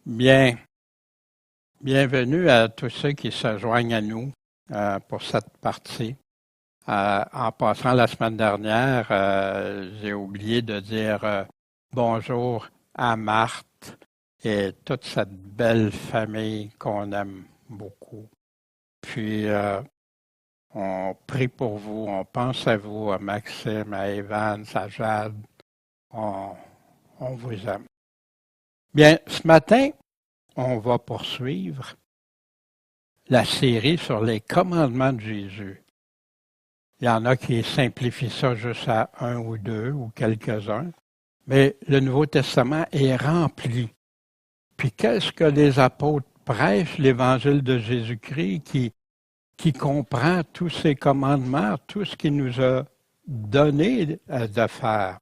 Bien, bienvenue à tous ceux qui se joignent à nous pour cette partie. En passant la semaine dernière, j'ai oublié de dire bonjour à Marthe et toute cette belle famille qu'on aime beaucoup. Puis, on prie pour vous, on pense à vous, à Maxime, à Evans, à Jade. On, on vous aime. Bien, ce matin, on va poursuivre la série sur les commandements de Jésus. Il y en a qui simplifient ça juste à un ou deux ou quelques-uns, mais le Nouveau Testament est rempli. Puis qu'est-ce que les apôtres prêchent, l'Évangile de Jésus-Christ qui comprend tous ces commandements, tout ce qu'il nous a donné de faire.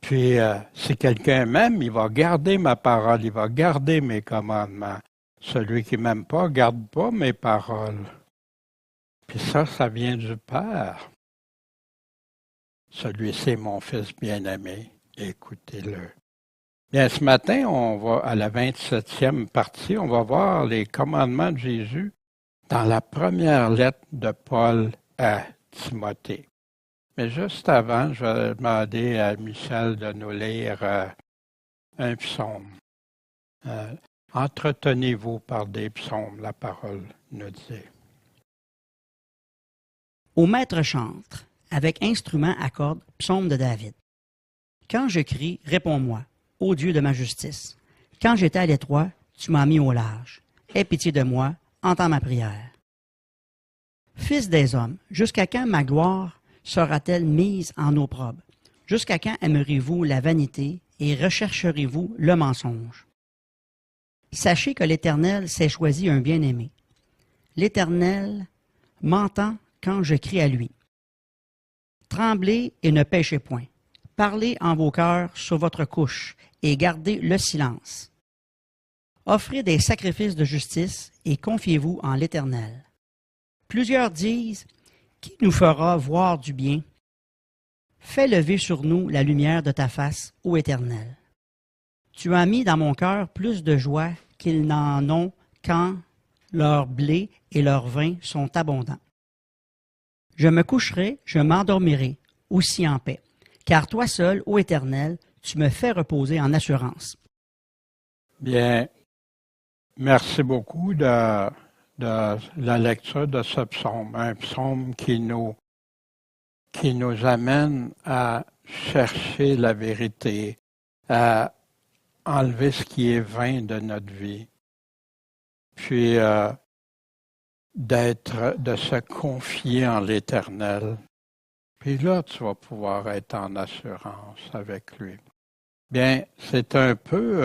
Puis si quelqu'un m'aime, il va garder ma parole, il va garder mes commandements. Celui qui m'aime pas, garde pas mes paroles. Puis ça vient du Père. Celui-ci est mon fils bien-aimé, écoutez-le. Bien, ce matin, on va à la 27e partie, on va voir les commandements de Jésus dans la première lettre de Paul à Timothée. Mais juste avant, je vais demander à Michel de nous lire un psaume. Entretenez-vous par des psaumes, la parole nous dit. Au maître chantre, avec instrument à cordes, psaume de David. Quand je crie, réponds-moi, ô Dieu de ma justice. Quand j'étais à l'étroit, tu m'as mis au large. Aie pitié de moi, entends ma prière. Fils des hommes, jusqu'à quand ma gloire sera-t-elle mise en opprobre? Jusqu'à quand aimerez-vous la vanité et rechercherez-vous le mensonge? Sachez que l'Éternel s'est choisi un bien-aimé. L'Éternel m'entend quand je crie à lui. Tremblez et ne péchez point. Parlez en vos cœurs sur votre couche et gardez le silence. Offrez des sacrifices de justice et confiez-vous en l'Éternel. Plusieurs disent, qui nous fera voir du bien? Fais lever sur nous la lumière de ta face, ô Éternel. Tu as mis dans mon cœur plus de joie qu'ils n'en ont quand leur blé et leur vin sont abondants. Je me coucherai, je m'endormirai, aussi en paix, car toi seul, ô Éternel, tu me fais reposer en assurance. Bien, merci beaucoup de la lecture de ce psaume, un psaume qui nous amène à chercher la vérité, à enlever ce qui est vain de notre vie, puis de se confier en l'Éternel. Puis là, tu vas pouvoir être en assurance avec lui. Bien, c'est un peu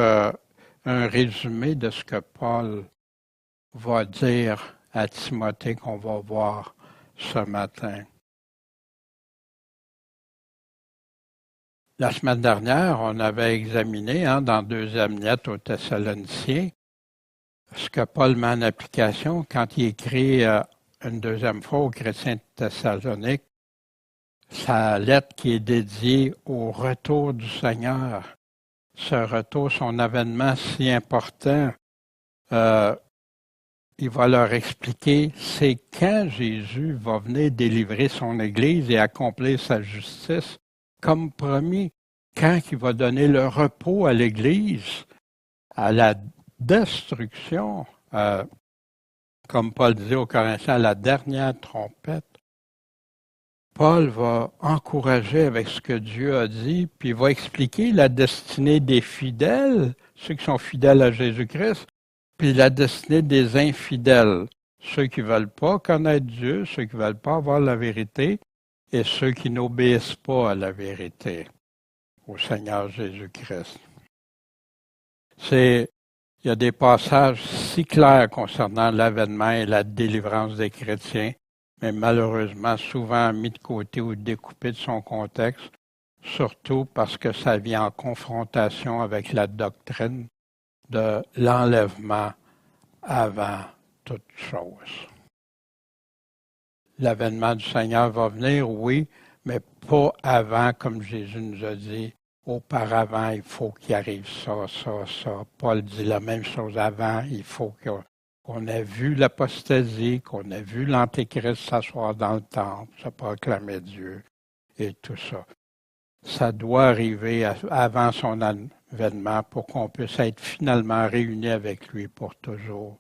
un résumé de ce que Paul va dire à Timothée qu'on va voir ce matin. La semaine dernière, on avait examiné dans deuxième lettre aux Thessaloniciens ce que Paul met en application quand il écrit une deuxième fois aux chrétiens de Thessalonique, sa lettre qui est dédiée au retour du Seigneur. Ce retour, son avènement si important, il va leur expliquer c'est quand Jésus va venir délivrer son Église et accomplir sa justice, comme promis, quand il va donner le repos à l'Église, à la destruction, comme Paul disait aux Corinthiens, à la dernière trompette. Paul va encourager avec ce que Dieu a dit, puis il va expliquer la destinée des fidèles, ceux qui sont fidèles à Jésus-Christ, puis la destinée des infidèles, ceux qui ne veulent pas connaître Dieu, ceux qui ne veulent pas avoir la vérité, et ceux qui n'obéissent pas à la vérité, au Seigneur Jésus-Christ. Il y a des passages si clairs concernant l'avènement et la délivrance des chrétiens, mais malheureusement souvent mis de côté ou découpé de son contexte, surtout parce que ça vient en confrontation avec la doctrine de l'enlèvement avant toute chose. L'avènement du Seigneur va venir, oui, mais pas avant, comme Jésus nous a dit, auparavant, il faut qu'il arrive ça, ça, ça. Paul dit la même chose avant, il faut qu'on ait vu l'apostasie, qu'on ait vu l'Antéchrist s'asseoir dans le temple, se proclamer Dieu et tout ça. Ça doit arriver avant son avènement pour qu'on puisse être finalement réunis avec lui pour toujours.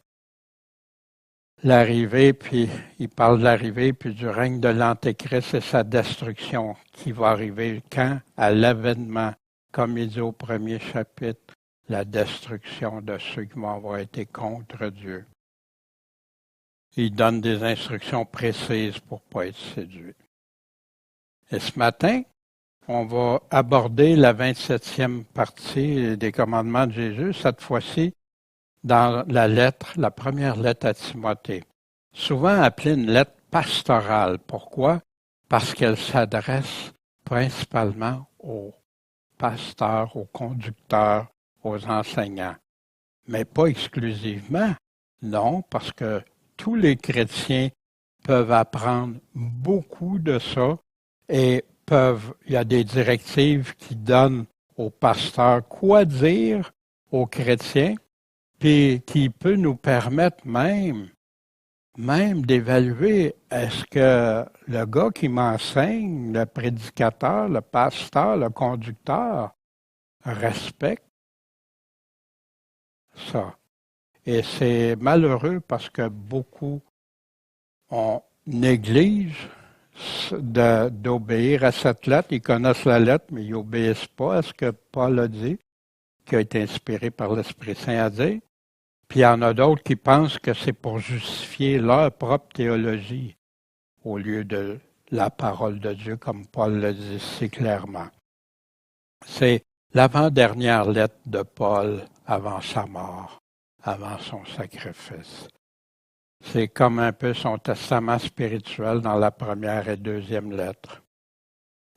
L'arrivée, puis il parle de l'arrivée, puis du règne de l'Antéchrist et sa destruction qui va arriver quand? À l'avènement, comme il dit au premier chapitre, la destruction de ceux qui vont avoir été contre Dieu. Il donne des instructions précises pour ne pas être séduit. Et ce matin, on va aborder la 27e partie des commandements de Jésus, cette fois-ci dans la première lettre à Timothée. Souvent appelée une lettre pastorale. Pourquoi? Parce qu'elle s'adresse principalement aux pasteurs, aux conducteurs, aux enseignants. Mais pas exclusivement. Non, parce que tous les chrétiens peuvent apprendre beaucoup de ça et il y a des directives qui donnent aux pasteurs quoi dire aux chrétiens, puis qui peut nous permettre même d'évaluer est-ce que le gars qui m'enseigne, le prédicateur, le pasteur, le conducteur, respecte ça. Et c'est malheureux parce que beaucoup on néglige d'obéir à cette lettre. Ils connaissent la lettre, mais ils n'obéissent pas à ce que Paul a dit, qui a été inspiré par l'Esprit Saint à dire. Puis il y en a d'autres qui pensent que c'est pour justifier leur propre théologie au lieu de la parole de Dieu, comme Paul le dit si clairement. C'est l'avant-dernière lettre de Paul avant sa mort, avant son sacrifice. C'est comme un peu son testament spirituel dans la première et deuxième lettre,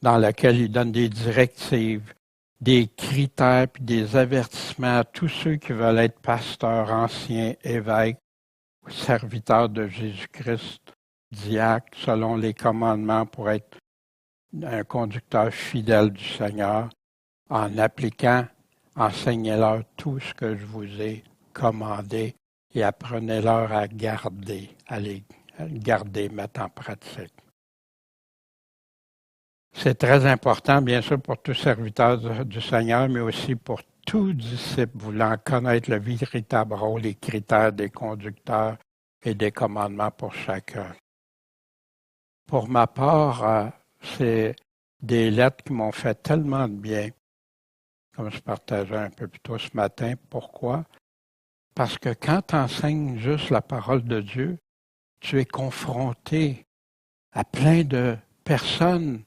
dans laquelle il donne des directives, des critères puis des avertissements à tous ceux qui veulent être pasteurs, anciens, évêques, serviteurs de Jésus-Christ, diacres, selon les commandements pour être un conducteur fidèle du Seigneur, en appliquant, enseignez-leur tout ce que je vous ai commandé et apprenez-leur à garder, mettre en pratique. C'est très important, bien sûr, pour tout serviteur du Seigneur, mais aussi pour tout disciple voulant connaître le véritable rôle et critères des conducteurs et des commandements pour chacun. Pour ma part, c'est des lettres qui m'ont fait tellement de bien, comme je partageais un peu plus tôt ce matin. Pourquoi? Parce que quand tu enseignes juste la parole de Dieu, tu es confronté à plein de personnes,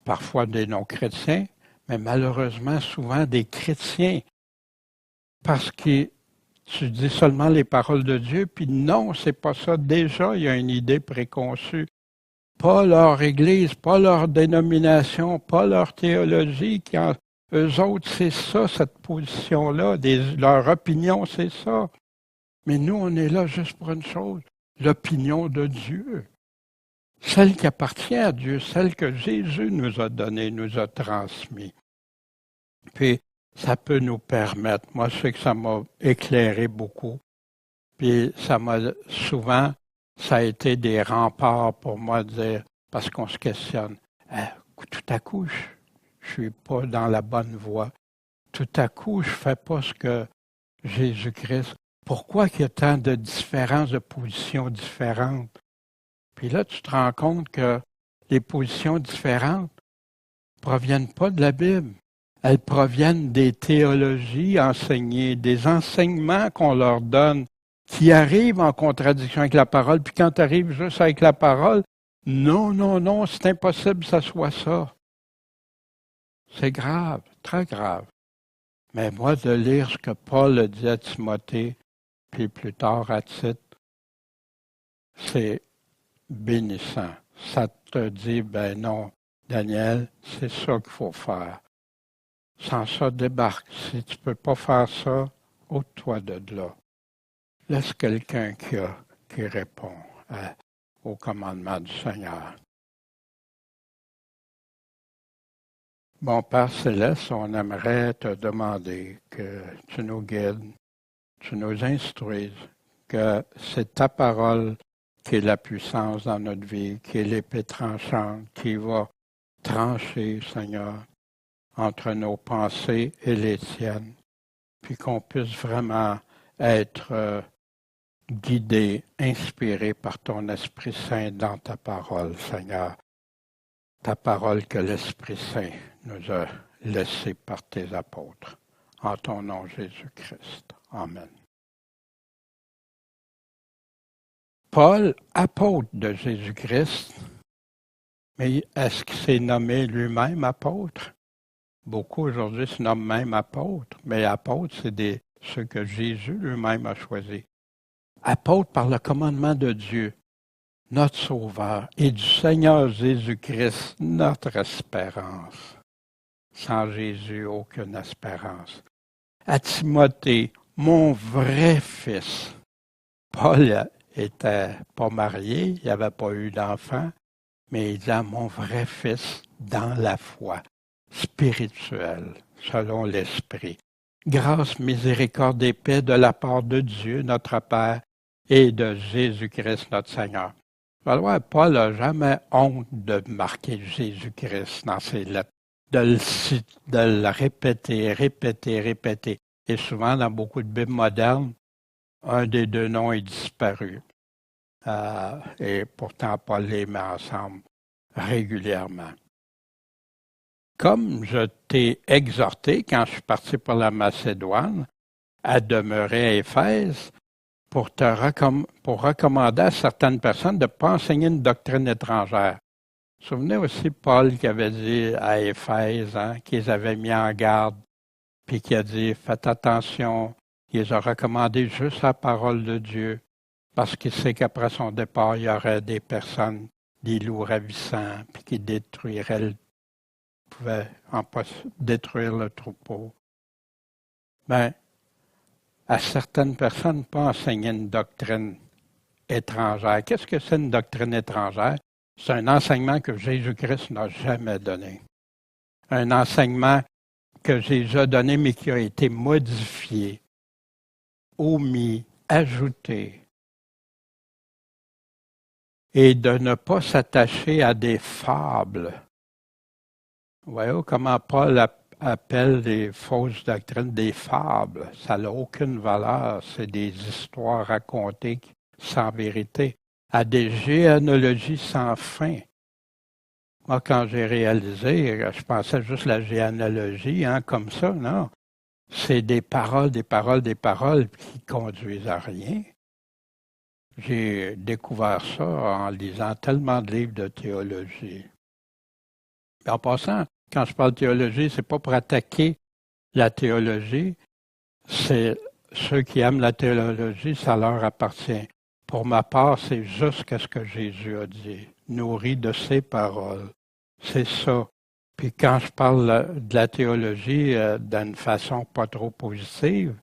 parfois des non-chrétiens, mais malheureusement souvent des chrétiens, parce que tu dis seulement les paroles de Dieu, puis non, c'est pas ça. Déjà, il y a une idée préconçue. Pas leur Église, pas leur dénomination, pas leur théologie. Eux autres, c'est ça, cette position-là. Leur opinion, c'est ça. Mais nous, on est là juste pour une chose, l'opinion de Dieu. Celle qui appartient à Dieu, celle que Jésus nous a donnée, nous a transmis. Puis, ça peut nous permettre, moi, je sais que ça m'a éclairé beaucoup. Puis, souvent, ça a été des remparts pour moi de dire, parce qu'on se questionne, tout à coup, je suis pas dans la bonne voie. Tout à coup, je fais pas ce que Jésus-Christ. Pourquoi il y a tant de différences, de positions différentes? Puis là, tu te rends compte que les positions différentes ne proviennent pas de la Bible. Elles proviennent des théologies enseignées, des enseignements qu'on leur donne, qui arrivent en contradiction avec la parole. Puis quand tu arrives juste avec la parole, non, c'est impossible que ça soit ça. C'est grave, très grave. Mais moi, de lire ce que Paul a dit à Timothée, puis plus tard à Tite, c'est bénissant. Ça te dit, ben non, Daniel, c'est ça qu'il faut faire. Sans ça, débarque. Si tu ne peux pas faire ça, ôte-toi de là. Laisse quelqu'un qui répond au commandement du Seigneur. Bon Père Céleste, on aimerait te demander que tu nous guides, tu nous instruises, que c'est ta parole qui est la puissance dans notre vie, qui est l'épée tranchante, qui va trancher, Seigneur, entre nos pensées et les tiennes, puis qu'on puisse vraiment être guidé, inspiré par ton Esprit Saint dans ta parole, Seigneur. Ta parole que l'Esprit Saint nous a laissée par tes apôtres. En ton nom, Jésus-Christ. Amen. Paul, apôtre de Jésus-Christ, mais est-ce qu'il s'est nommé lui-même apôtre? Beaucoup aujourd'hui se nomment même apôtres, mais apôtres, c'est ceux que Jésus lui-même a choisis. Apôtre par le commandement de Dieu, notre Sauveur, et du Seigneur Jésus-Christ, notre espérance. Sans Jésus, aucune espérance. À Timothée, mon vrai fils. Paul était pas marié, il n'avait pas eu d'enfant, mais il dit à mon vrai fils dans la foi spirituelle, selon l'Esprit. Grâce, miséricorde et paix de la part de Dieu, notre Père, et de Jésus-Christ, notre Seigneur. Alors, Paul n'a jamais honte de marquer Jésus-Christ dans ses lettres, de le répéter. Et souvent, dans beaucoup de Bibles modernes, un des deux noms est disparu. Et pourtant, Paul les met ensemble régulièrement. Comme je t'ai exhorté, quand je suis parti pour la Macédoine, à demeurer à Éphèse, pour recommander à certaines personnes de ne pas enseigner une doctrine étrangère. Vous vous souvenez aussi Paul qui avait dit à Éphèse, qu'ils avaient mis en garde, puis qui a dit, faites attention, il les a recommandé juste la parole de Dieu, parce qu'il sait qu'après son départ, il y aurait des personnes, des loups ravissants, puis qui pouvaient détruire le troupeau. Ben, à certaines personnes, pas enseigner une doctrine étrangère. Qu'est-ce que c'est une doctrine étrangère? C'est un enseignement que Jésus-Christ n'a jamais donné. Un enseignement que Jésus a donné, mais qui a été modifié, omis, ajouté. Et de ne pas s'attacher à des fables. Vous voyez comment Paul appelle les fausses doctrines des fables. Ça n'a aucune valeur. C'est des histoires racontées sans vérité, à des généalogies sans fin. Moi, quand j'ai réalisé, je pensais juste la généalogie, comme ça, non. C'est des paroles qui conduisent à rien. J'ai découvert ça en lisant tellement de livres de théologie. En passant, quand je parle de théologie, c'est pas pour attaquer la théologie, c'est ceux qui aiment la théologie, ça leur appartient. Pour ma part, c'est juste ce que Jésus a dit, nourri de ses paroles. C'est ça. Puis quand je parle de la théologie d'une façon pas trop positive,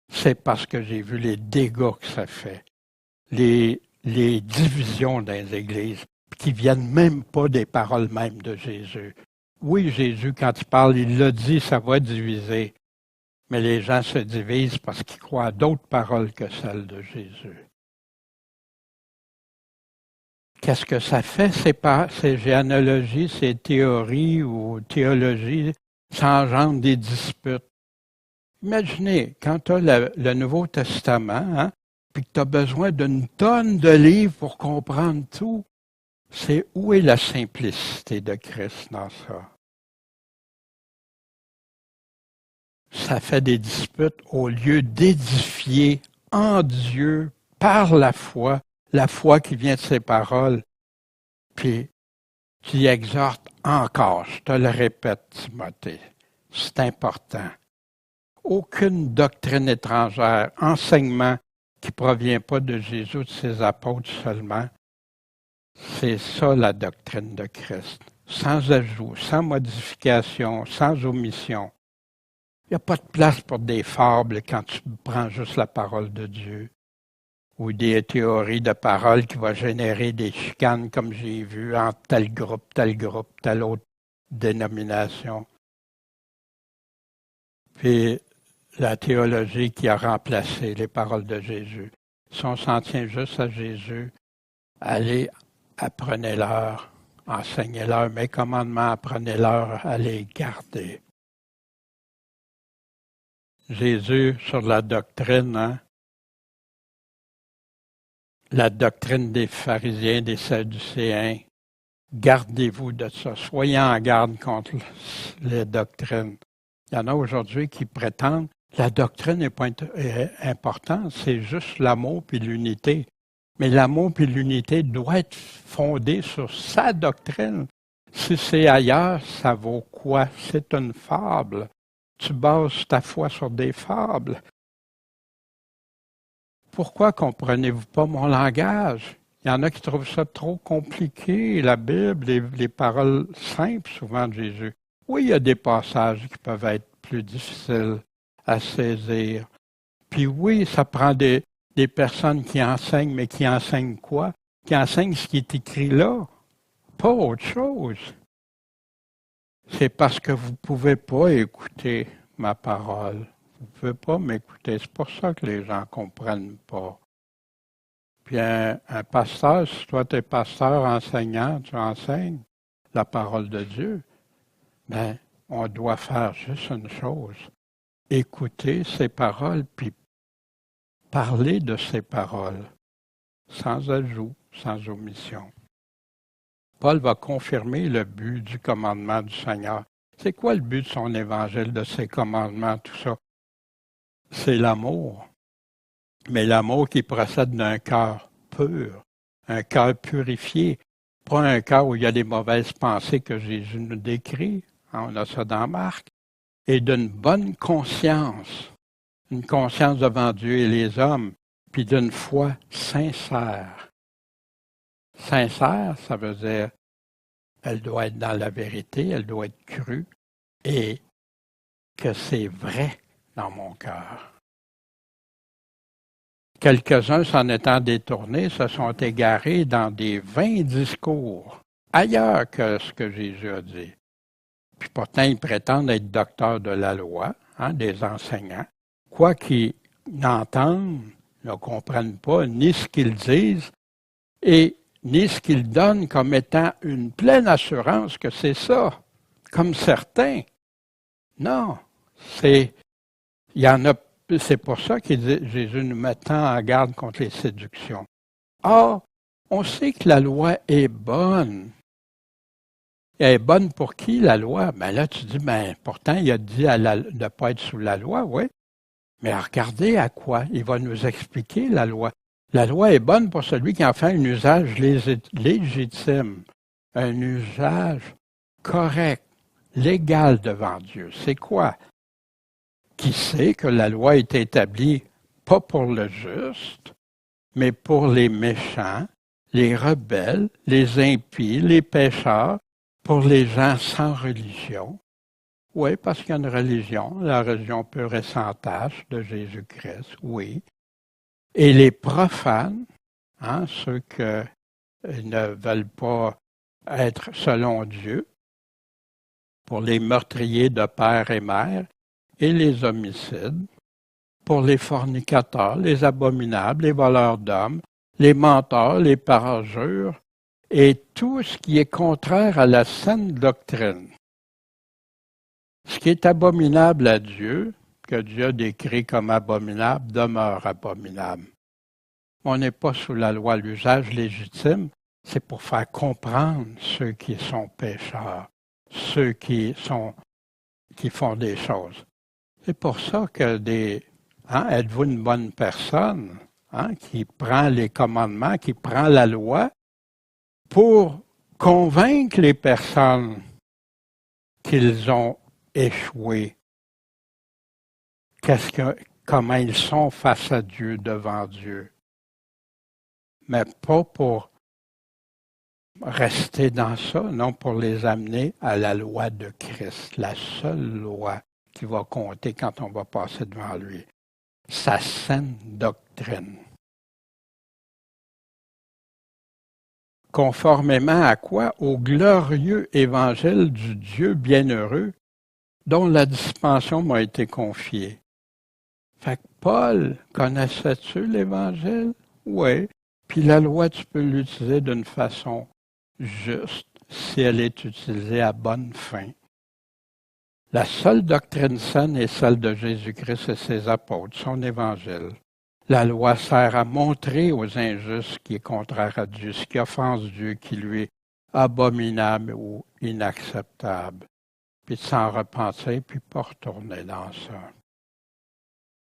c'est parce que j'ai vu les dégâts que ça fait, les divisions dans les églises, qui viennent même pas des paroles même de Jésus. Oui, Jésus, quand il parle, il l'a dit, ça va diviser. Mais les gens se divisent parce qu'ils croient à d'autres paroles que celles de Jésus. Qu'est-ce que ça fait, ces généalogies, ces théories ou théologies, ça engendre des disputes. Imaginez, quand tu as le Nouveau Testament, puis que tu as besoin d'une tonne de livres pour comprendre tout, c'est où est la simplicité de Christ dans ça? Ça fait des disputes au lieu d'édifier en Dieu par la foi qui vient de ses paroles, puis qui exhorte encore, je te le répète, Timothée, c'est important. Aucune doctrine étrangère, enseignement qui ne provient pas de Jésus, de ses apôtres seulement, c'est ça la doctrine de Christ. Sans ajout, sans modification, sans omission. Il n'y a pas de place pour des fables quand tu prends juste la parole de Dieu. Ou des théories de paroles qui vont générer des chicanes comme j'ai vu entre tel groupe, telle autre dénomination. puis la théologie qui a remplacé les paroles de Jésus. Si on s'en tient juste à Jésus, allez, apprenez-leur, enseignez-leur mes commandements, apprenez-leur à les garder. Jésus sur la doctrine, hein? La doctrine des pharisiens, des sadducéens. Gardez-vous de ça. Soyez en garde contre les doctrines. Il y en a aujourd'hui qui prétendent que la doctrine n'est pas importante, c'est juste l'amour puis l'unité. Mais l'amour puis l'unité doit être fondé sur sa doctrine. Si c'est ailleurs, ça vaut quoi? C'est une fable. Tu bases ta foi sur des fables. Pourquoi comprenez-vous pas mon langage? Il y en a qui trouvent ça trop compliqué, la Bible, les paroles simples souvent de Jésus. Oui, il y a des passages qui peuvent être plus difficiles à saisir. Puis oui, ça prend des personnes qui enseignent, mais qui enseignent quoi? Qui enseignent ce qui est écrit là, pas autre chose. C'est parce que vous ne pouvez pas écouter ma parole. Vous ne pouvez pas m'écouter. C'est pour ça que les gens ne comprennent pas. Puis un pasteur, si toi tu es pasteur, enseignant, tu enseignes la parole de Dieu, bien, on doit faire juste une chose. Écouter ses paroles, puis parler de ses paroles, sans ajout, sans omission. Paul va confirmer le but du commandement du Seigneur. C'est quoi le but de son évangile, de ses commandements, tout ça? C'est l'amour. Mais l'amour qui procède d'un cœur pur, un cœur purifié, pas un cœur où il y a des mauvaises pensées que Jésus nous décrit, hein, on a ça dans Marc, et d'une bonne conscience, une conscience devant Dieu et les hommes, puis d'une foi sincère. Sincère, ça veut dire, elle doit être dans la vérité, elle doit être crue, et que c'est vrai dans mon cœur. Quelques-uns, s'en étant détournés, se sont égarés dans des vains discours, ailleurs que ce que Jésus a dit. Puis pourtant, ils prétendent être docteurs de la loi, hein, des enseignants, quoi qu'ils n'entendent, ne comprennent pas ni ce qu'ils disent, et ni ce qu'ils donnent comme étant une pleine assurance que c'est ça, comme certains. Non, il y en a. C'est pour ça que Jésus nous met tant en garde contre les séductions. Or, on sait que la loi est bonne. Elle est bonne pour qui, la loi? Ben là, tu dis, ben pourtant, il a dit de ne pas être sous la loi, oui. Mais regardez à quoi? Il va nous expliquer la loi. La loi est bonne pour celui qui en fait un usage légitime, un usage correct, légal devant Dieu. C'est quoi? Qui sait que la loi est établie pas pour le juste, mais pour les méchants, les rebelles, les impies, les pécheurs, pour les gens sans religion. Oui, parce qu'il y a une religion, la religion pure et sans tache de Jésus-Christ, oui. Et les profanes, hein, ceux qui ne veulent pas être selon Dieu, pour les meurtriers de père et mère, et les homicides, pour les fornicateurs, les abominables, les voleurs d'hommes, les menteurs, les parjures, et tout ce qui est contraire à la saine doctrine. Ce qui est abominable à Dieu, que Dieu a décrit comme abominable, demeure abominable. On n'est pas sous la loi. L'usage légitime, c'est pour faire comprendre ceux qui sont pécheurs, ceux qui font des choses. C'est pour ça que êtes-vous une bonne personne, hein, qui prend les commandements, qui prend la loi pour convaincre les personnes qu'ils ont échoué. Comment ils sont face à Dieu, devant Dieu. Mais pas pour rester dans ça, non, pour les amener à la loi de Christ, la seule loi qui va compter quand on va passer devant lui. Sa saine doctrine. Conformément à quoi? Au glorieux évangile du Dieu bienheureux dont la dispensation m'a été confiée. Fait que Paul, connaissais-tu l'Évangile? Oui. Puis la loi, tu peux l'utiliser d'une façon juste si elle est utilisée à bonne fin. La seule doctrine saine est celle de Jésus-Christ et ses apôtres, son Évangile. La loi sert à montrer aux injustes ce qui est contraire à Dieu, ce qui offense Dieu, qui lui est abominable ou inacceptable, puis de s'en repentir, puis pas retourner dans ça.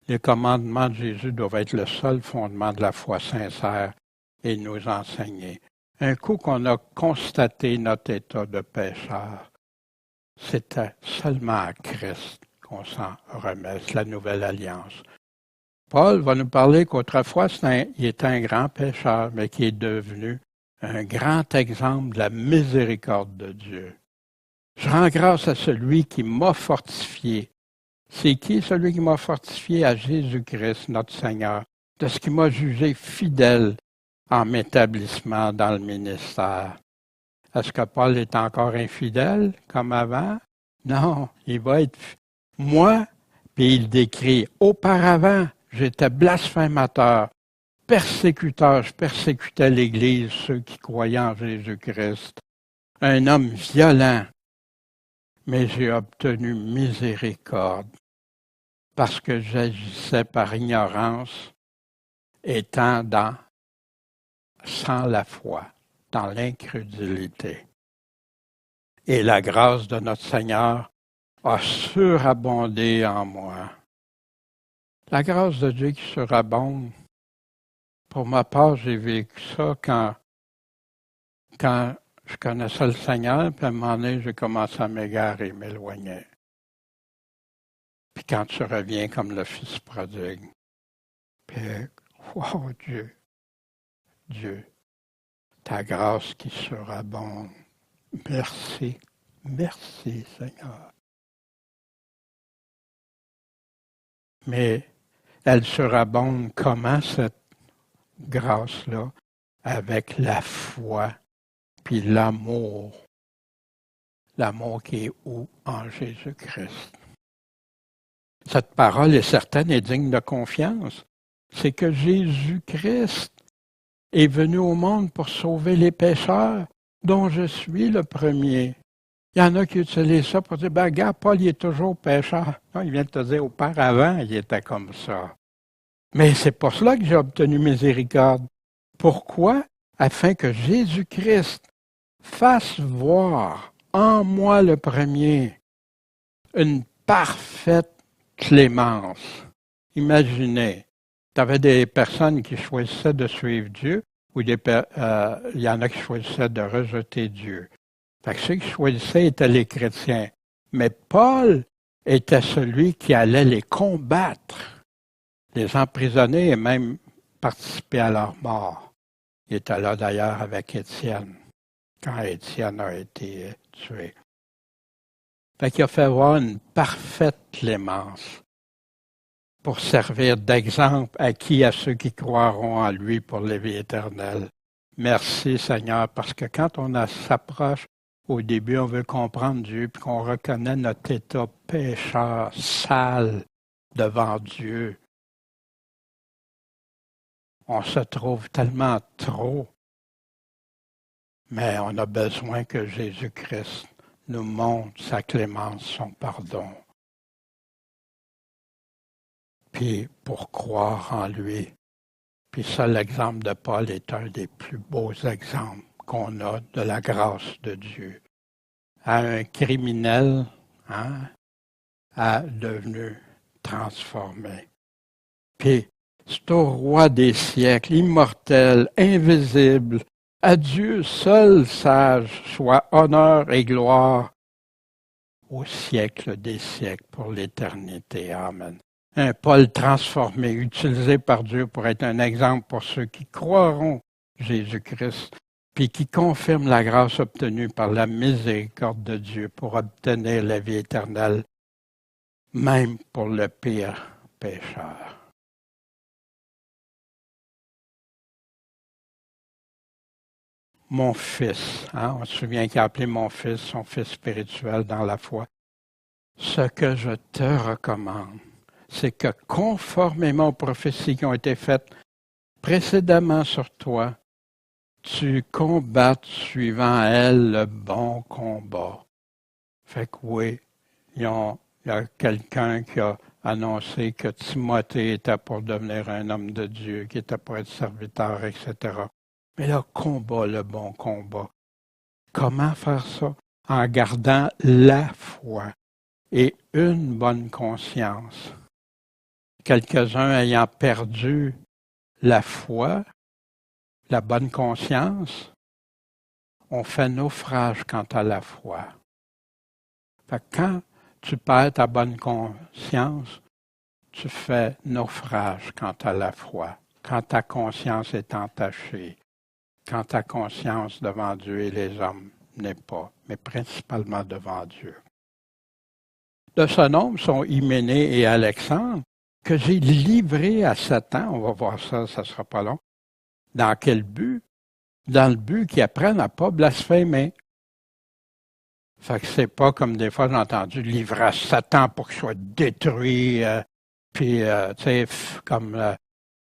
Les commandements de Jésus doivent être le seul fondement de la foi sincère et nous enseigner. Un coup qu'on a constaté notre état de pécheur, c'était seulement à Christ qu'on s'en remet, c'est la nouvelle alliance. Paul va nous parler qu'autrefois, il était un grand pécheur, mais qui est devenu un grand exemple de la miséricorde de Dieu. Je rends grâce à celui qui m'a fortifié. C'est qui celui qui m'a fortifié? À Jésus-Christ, notre Seigneur, de ce qui m'a jugé fidèle en m'établissement dans le ministère. Est-ce que Paul est encore infidèle comme avant? Non, il va être moi, puis il décrit auparavant, j'étais blasphémateur, persécuteur, je persécutais l'Église, ceux qui croyaient en Jésus-Christ, un homme violent, mais j'ai obtenu miséricorde parce que j'agissais par ignorance, étant sans la foi, dans l'incrédulité. Et la grâce de notre Seigneur a surabondé en moi. La grâce de Dieu qui surabonde, pour ma part, j'ai vécu ça quand je connaissais le Seigneur, puis à un moment donné, j'ai commencé à m'égarer, m'éloigner. Puis quand tu reviens comme le Fils prodigue, puis, wow, Dieu, ta grâce qui surabonde. Merci, merci Seigneur. Mais elle surabonde comment cette grâce-là? Avec la foi, puis l'amour. L'amour qui est où? En Jésus-Christ. Cette parole est certaine et digne de confiance. C'est que Jésus-Christ est venu au monde pour sauver les pécheurs, dont je suis le premier. Il y en a qui utilisent ça pour dire, ben, regarde, Paul, il est toujours pécheur. Non, il vient de te dire, auparavant, il était comme ça. Mais c'est pour cela que j'ai obtenu miséricorde. Pourquoi? Afin que Jésus-Christ fasse voir en moi le premier une parfaite clémence. Imaginez, tu avais des personnes qui choisissaient de suivre Dieu ou il y en a qui choisissaient de rejeter Dieu. Fait que ceux qui choisissaient étaient les chrétiens. Mais Paul était celui qui allait les combattre, les emprisonner et même participer à leur mort. Il était là d'ailleurs avec Étienne, quand Étienne a été tué. Fait qu'il a fait voir une parfaite clémence pour servir d'exemple à ceux qui croiront en lui pour la vie éternelle. Merci Seigneur, parce que quand on s'approche, au début, on veut comprendre Dieu, puis qu'on reconnaît notre état pécheur, sale devant Dieu. On se trouve tellement trop, mais on a besoin que Jésus-Christ nous montre sa clémence, son pardon. Puis pour croire en lui. Puis ça, l'exemple de Paul est un des plus beaux exemples qu'on a de la grâce de Dieu. À un criminel, a devenu transformé. Puis c'est au roi des siècles, immortel, invisible, à Dieu seul sage, soit honneur et gloire au siècle des siècles, pour l'éternité. Amen. Un Paul transformé, utilisé par Dieu pour être un exemple pour ceux qui croiront Jésus-Christ, puis qui confirme la grâce obtenue par la miséricorde de Dieu pour obtenir la vie éternelle, même pour le pire pécheur. Mon fils, on se souvient qu'il a appelé mon fils, son fils spirituel dans la foi. Ce que je te recommande, c'est que conformément aux prophéties qui ont été faites précédemment sur toi, tu combattes suivant elle le bon combat. Fait que oui, il y a quelqu'un qui a annoncé que Timothée était pour devenir un homme de Dieu, qui était pour être serviteur, etc. Mais là, combat le bon combat. Comment faire ça? En gardant la foi et une bonne conscience. Quelques-uns ayant perdu la foi, la bonne conscience, ont fait naufrage quant à la foi. Fait que quand tu perds ta bonne conscience, tu fais naufrage quant à la foi. Quand ta conscience est entachée, quand ta conscience devant Dieu et les hommes n'est pas, mais principalement devant Dieu. De ce nombre sont Hyménée et Alexandre, que j'ai livrés à Satan, on va voir ça, ça ne sera pas long. Dans quel but? Dans le but qu'ils apprennent à ne pas blasphémer. Fait que c'est pas comme des fois j'ai entendu livrer à Satan pour qu'il soit détruit, puis tu sais, comme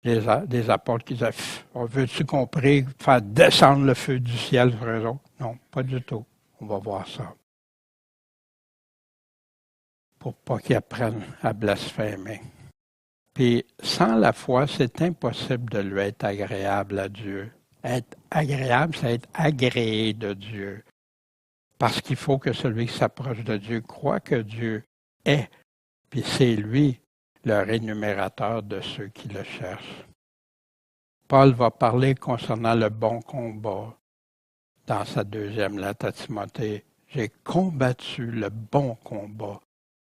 les apôtres qui disaient, on veut-tu compris faire descendre le feu du ciel sur eux autres? Non, pas du tout. On va voir ça. Pour pas qu'ils apprennent à blasphémer. Puis sans la foi, c'est impossible de lui être agréable à Dieu. Être agréable, c'est être agréé de Dieu. Parce qu'il faut que celui qui s'approche de Dieu croit que Dieu est, puis c'est lui le rémunérateur de ceux qui le cherchent. Paul va parler concernant le bon combat dans sa deuxième lettre à Timothée. J'ai combattu le bon combat.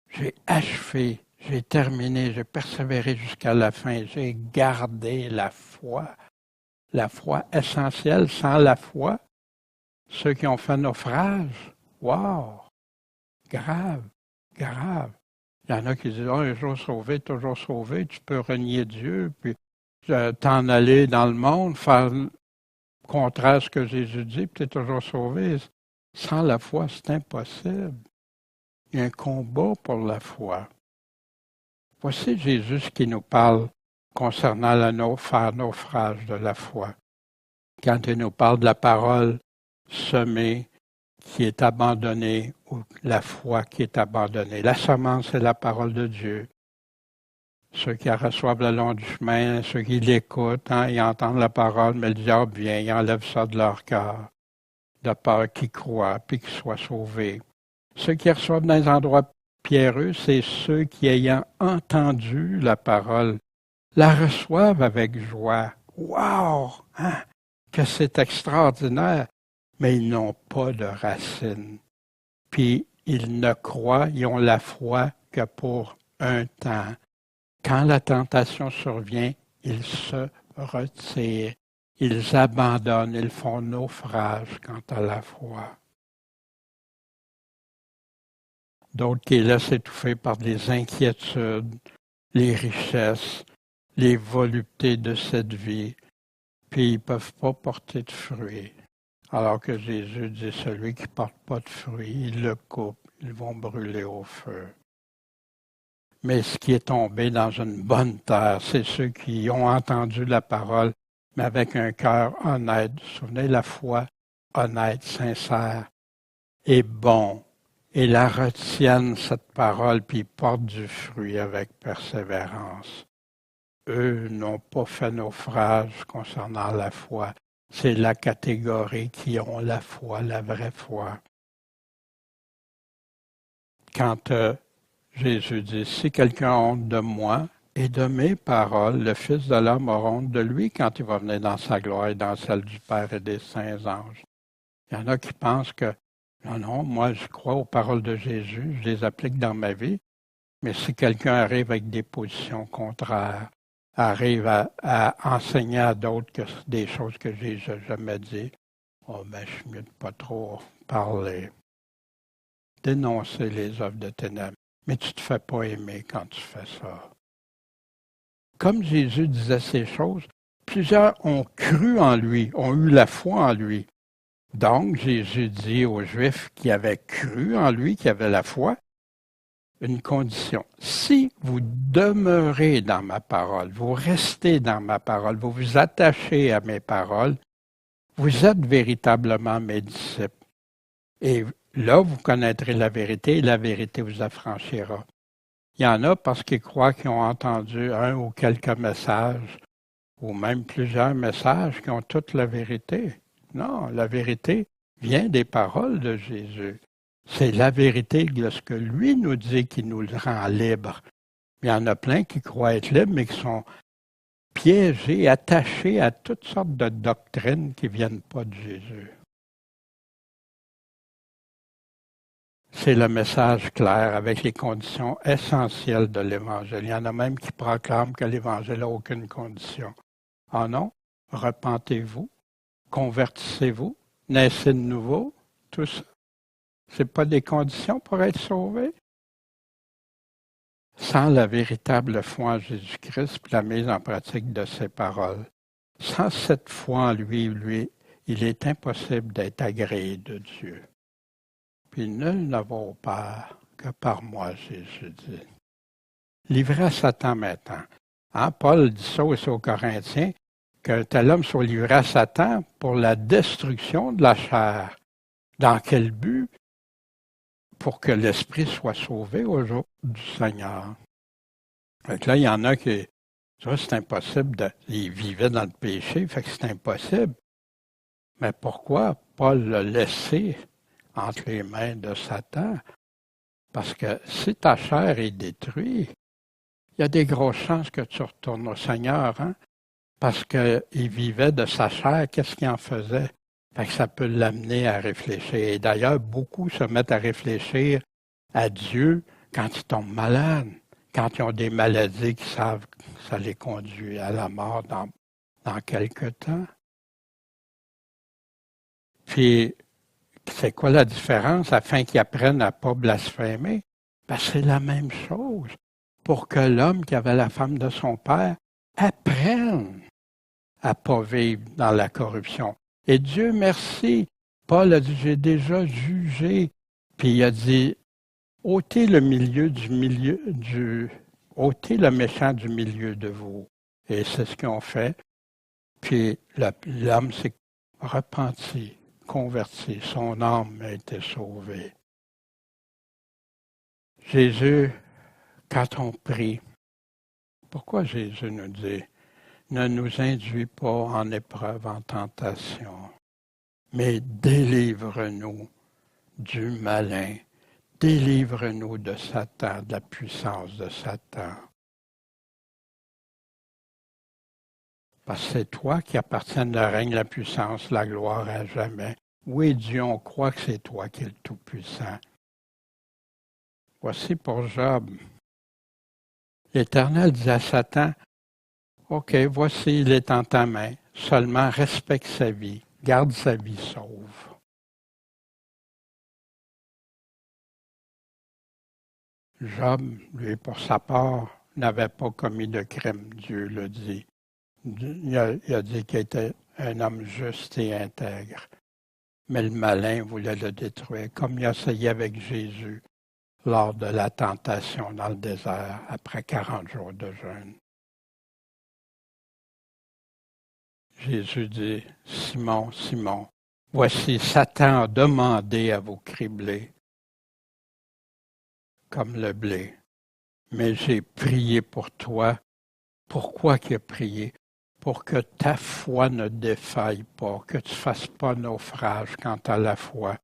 J'ai achevé, j'ai terminé, j'ai persévéré jusqu'à la fin. J'ai gardé la foi essentielle. Sans la foi, ceux qui ont fait naufrage, wow, grave, grave. Il y en a qui disent, un jour sauvé, toujours sauvé, tu peux renier Dieu, puis t'en aller dans le monde, faire le contraire à ce que Jésus dit, puis tu es toujours sauvé. Sans la foi, c'est impossible. Il y a un combat pour la foi. Voici Jésus qui nous parle concernant le faire naufrage de la foi. Quand il nous parle de la parole semée qui est abandonnée ou la foi qui est abandonnée. La semence est la parole de Dieu. Ceux qui la reçoivent le long du chemin, ceux qui l'écoutent, ils entendent la parole, mais le diable vient, il enlève ça de leur cœur, de peur qu'ils croient, puis qu'ils soient sauvés. Ceux qui reçoivent dans les endroits pierreux, c'est ceux qui, ayant entendu la parole, la reçoivent avec joie. Wow! Que c'est extraordinaire! Mais ils n'ont pas de racines. Puis ils ne croient, ils ont la foi que pour un temps. Quand la tentation survient, ils se retirent, ils abandonnent, ils font naufrage quant à la foi. D'autres qui laissent étouffer par les inquiétudes, les richesses, les voluptés de cette vie, puis ils ne peuvent pas porter de fruits. Alors que Jésus dit, celui qui ne porte pas de fruits, il le coupe, ils vont brûler au feu. Mais ce qui est tombé dans une bonne terre, c'est ceux qui ont entendu la parole, mais avec un cœur honnête. Vous vous souvenez, la foi honnête, sincère, et bon. Et la retiennent, cette parole, puis ils portent du fruit avec persévérance. Eux n'ont pas fait naufrage concernant la foi. C'est la catégorie qui ont la foi, la vraie foi. Quand Jésus dit, si quelqu'un a honte de moi et de mes paroles, le Fils de l'homme aura honte de lui quand il va venir dans sa gloire et dans celle du Père et des saints anges. Il y en a qui pensent que, non, moi je crois aux paroles de Jésus, je les applique dans ma vie, mais si quelqu'un arrive avec des positions contraires, arrive à enseigner à d'autres que des choses que Jésus n'a jamais dit, je suis mieux de pas trop parler. Dénoncer les œuvres de ténèbres. Mais tu ne te fais pas aimer quand tu fais ça. Comme Jésus disait ces choses, plusieurs ont cru en lui, ont eu la foi en lui. Donc, Jésus dit aux Juifs qui avaient cru en lui, qui avaient la foi, une condition. Si vous demeurez dans ma parole, vous restez dans ma parole, vous vous attachez à mes paroles, vous êtes véritablement mes disciples. Et là, vous connaîtrez la vérité et la vérité vous affranchira. Il y en a parce qu'ils croient qu'ils ont entendu un ou quelques messages, ou même plusieurs messages qui ont toute la vérité. Non, la vérité vient des paroles de Jésus. C'est la vérité de ce que lui nous dit qui nous le rend libres. Il y en a plein qui croient être libres, mais qui sont piégés, attachés à toutes sortes de doctrines qui ne viennent pas de Jésus. C'est le message clair avec les conditions essentielles de l'Évangile. Il y en a même qui proclament que l'Évangile n'a aucune condition. Ah non, repentez-vous, convertissez-vous, naissez de nouveau, tout ça. Ce n'est pas des conditions pour être sauvé. Sans la véritable foi en Jésus-Christ et la mise en pratique de ses paroles, sans cette foi en lui, il est impossible d'être agréé de Dieu. Puis nul ne va au Père que par moi, Jésus dit. Livré à Satan maintenant. Hein, Paul dit ça aussi aux Corinthiens, qu'un tel homme soit livré à Satan pour la destruction de la chair. Dans quel but? Pour que l'esprit soit sauvé au jour du Seigneur. Fait que là, il y en a qui, ça c'est impossible, ils vivaient dans le péché, fait que c'est impossible. Mais pourquoi Paul l'a laissé entre les mains de Satan? Parce que si ta chair est détruite, il y a des grosses chances que tu retournes au Seigneur, hein? Parce qu'il vivait de sa chair, qu'est-ce qu'il en faisait? Fait que ça peut l'amener à réfléchir. Et d'ailleurs, beaucoup se mettent à réfléchir à Dieu quand ils tombent malades, quand ils ont des maladies qui savent que ça les conduit à la mort dans quelque temps. Puis, c'est quoi la différence afin qu'ils apprennent à ne pas blasphémer? Ben, c'est la même chose pour que l'homme qui avait la femme de son père apprenne à ne pas vivre dans la corruption. Et Dieu merci, Paul a dit, j'ai déjà jugé. Puis il a dit, ôtez le ôtez le méchant du milieu de vous. Et c'est ce qu'ils ont fait. Puis l'homme s'est repenti, converti. Son âme a été sauvée. Jésus, quand on prie, pourquoi Jésus nous dit, ne nous induis pas en épreuve, en tentation, mais délivre-nous du malin, délivre-nous de Satan, de la puissance de Satan. Parce que c'est toi qui appartiens le règne, la puissance, la gloire à jamais. Oui, Dieu, on croit que c'est toi qui es le Tout-Puissant. Voici pour Job. L'Éternel dit à Satan, OK, voici, il est en ta main. Seulement respecte sa vie. Garde sa vie sauve. Job, lui, pour sa part, n'avait pas commis de crime, Dieu le dit. Il a dit qu'il était un homme juste et intègre. Mais le malin voulait le détruire, comme il a essayé avec Jésus lors de la tentation dans le désert, après 40 jours de jeûne. Jésus dit, Simon, Simon, voici Satan a demandé à vous cribler comme le blé. Mais j'ai prié pour toi. Pourquoi qu'il a prié? Pour que ta foi ne défaille pas, que tu ne fasses pas naufrage quant à la foi.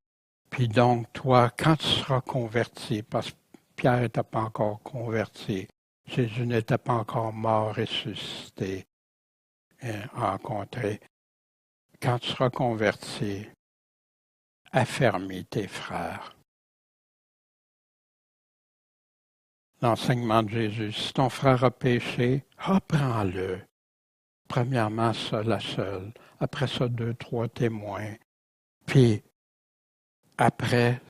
Puis donc, toi, quand tu seras converti, parce que Pierre n'était pas encore converti, Jésus n'était pas encore mort, ressuscité, rencontré. Quand tu seras converti, affermis tes frères. L'enseignement de Jésus, si ton frère a péché, reprends-le. Premièrement, seul à seul. Après ça, 2, 3 témoins. Puis, après,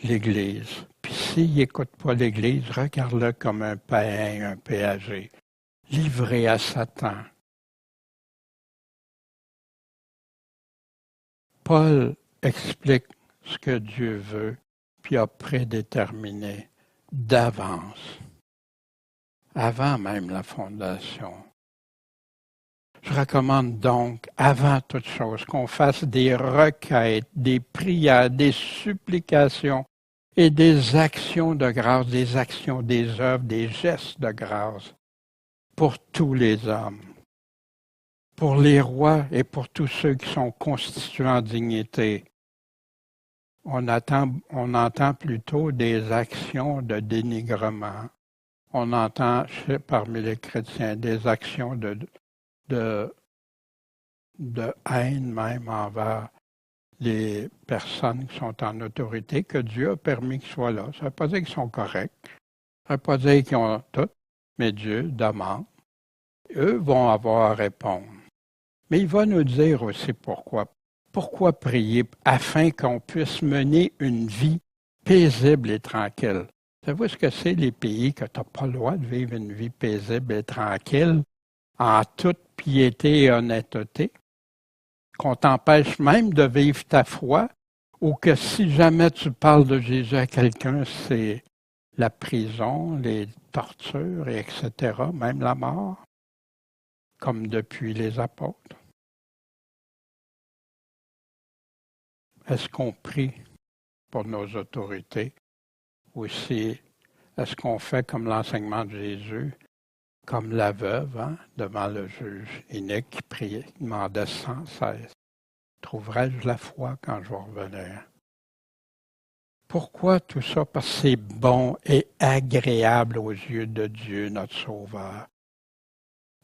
l'Église. Puis s'il n'écoute pas l'Église, regarde-le comme un païen, un péager, livré à Satan. Paul explique ce que Dieu veut, puis a prédéterminé d'avance, avant même la fondation. Je recommande donc, avant toute chose, qu'on fasse des requêtes, des prières, des supplications et des actions de grâce, des actions, des œuvres, des gestes de grâce pour tous les hommes, pour les rois et pour tous ceux qui sont constitués en dignité. On entend plutôt des actions de dénigrement. On entend parmi les chrétiens des actions de haine même envers les personnes qui sont en autorité, que Dieu a permis qu'ils soient là. Ça ne veut pas dire qu'ils sont corrects, ça ne veut pas dire qu'ils ont tout, mais Dieu demande. Eux vont avoir à répondre. Mais il va nous dire aussi pourquoi. Pourquoi prier? Afin qu'on puisse mener une vie paisible et tranquille. Savez-vous ce que c'est les pays que tu n'as pas le droit de vivre une vie paisible et tranquille, en toute piété et honnêteté? Qu'on t'empêche même de vivre ta foi, ou que si jamais tu parles de Jésus à quelqu'un, c'est la prison, les tortures, etc., même la mort, comme depuis les apôtres. Est-ce qu'on prie pour nos autorités? Ou est-ce qu'on fait comme l'enseignement de Jésus, comme la veuve devant le juge inique qui priait, qui demandait sans cesse, trouverai-je la foi quand je vais revenir? Pourquoi tout ça? Parce que c'est bon et agréable aux yeux de Dieu, notre Sauveur.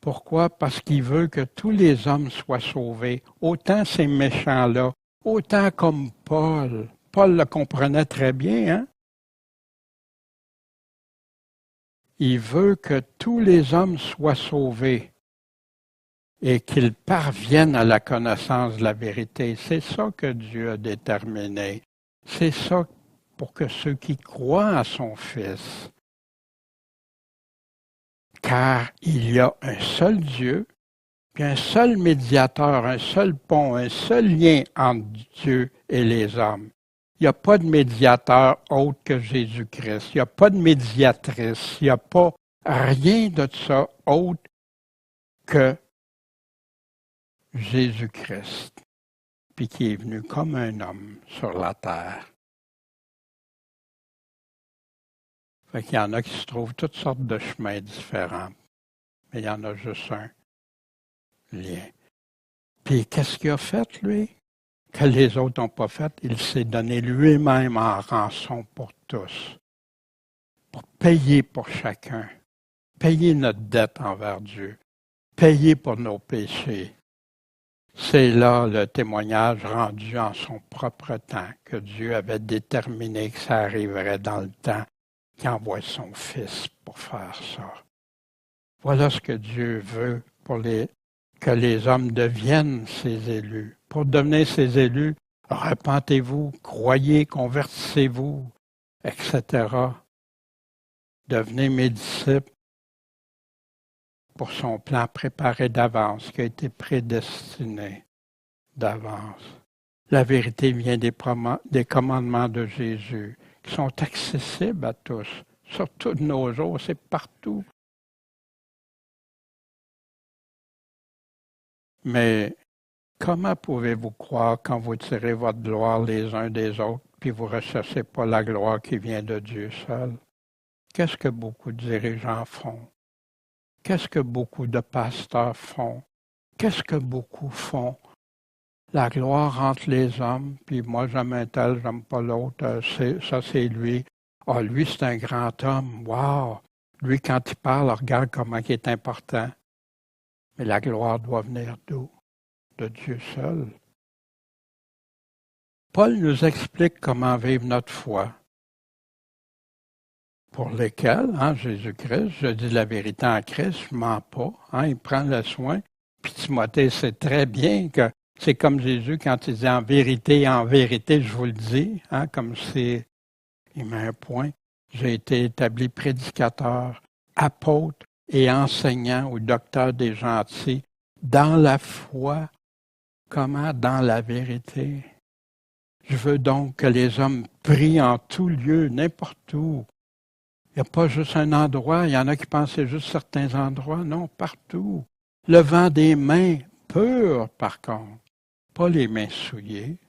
Pourquoi? Parce qu'il veut que tous les hommes soient sauvés, autant ces méchants-là, autant comme Paul. Paul le comprenait très bien, hein? Il veut que tous les hommes soient sauvés et qu'ils parviennent à la connaissance de la vérité. C'est ça que Dieu a déterminé. C'est ça pour que ceux qui croient à son Fils. Car il y a un seul Dieu, puis un seul médiateur, un seul pont, un seul lien entre Dieu et les hommes. Il n'y a pas de médiateur autre que Jésus-Christ. Il n'y a pas de médiatrice. Il n'y a pas rien de ça autre que Jésus-Christ, puis qui est venu comme un homme sur la terre. Fait qu'il y en a qui se trouvent toutes sortes de chemins différents, mais il y en a juste un lien. Puis qu'est-ce qu'il a fait, lui? Que les autres n'ont pas fait, il s'est donné lui-même en rançon pour tous, pour payer pour chacun, payer notre dette envers Dieu, payer pour nos péchés. C'est là le témoignage rendu en son propre temps, que Dieu avait déterminé que ça arriverait dans le temps, qu'il envoie son Fils pour faire ça. Voilà ce que Dieu veut que les hommes deviennent ses élus. Pour devenir ses élus, repentez-vous, croyez, convertissez-vous, etc. Devenez mes disciples pour son plan préparé d'avance, qui a été prédestiné d'avance. La vérité vient des commandements de Jésus, qui sont accessibles à tous, surtout de nos jours, c'est partout. Mais comment pouvez-vous croire quand vous tirez votre gloire les uns des autres, puis vous ne recherchez pas la gloire qui vient de Dieu seul? Qu'est-ce que beaucoup de dirigeants font? Qu'est-ce que beaucoup de pasteurs font? Qu'est-ce que beaucoup font? La gloire entre les hommes, puis moi j'aime un tel, j'aime pas l'autre, ça c'est lui. Ah, lui c'est un grand homme, wow! Lui quand il parle, regarde comment il est important. Mais la gloire doit venir d'où? De Dieu seul. Paul nous explique comment vivre notre foi, pour lesquels, Jésus-Christ, je dis la vérité en Christ, je ne mens pas, il prend le soin. Puis Timothée sait très bien que c'est comme Jésus quand il dit en vérité, je vous le dis, comme c'est, il met un point. J'ai été établi prédicateur, apôtre et enseignant ou docteur des gentils dans la foi. Comment? Dans la vérité. Je veux donc que les hommes prient en tout lieu, n'importe où, Il n'y a pas juste un endroit, il y en a qui pensaient juste certains endroits. Non, partout. Levant des mains pures, par contre, pas les mains souillées,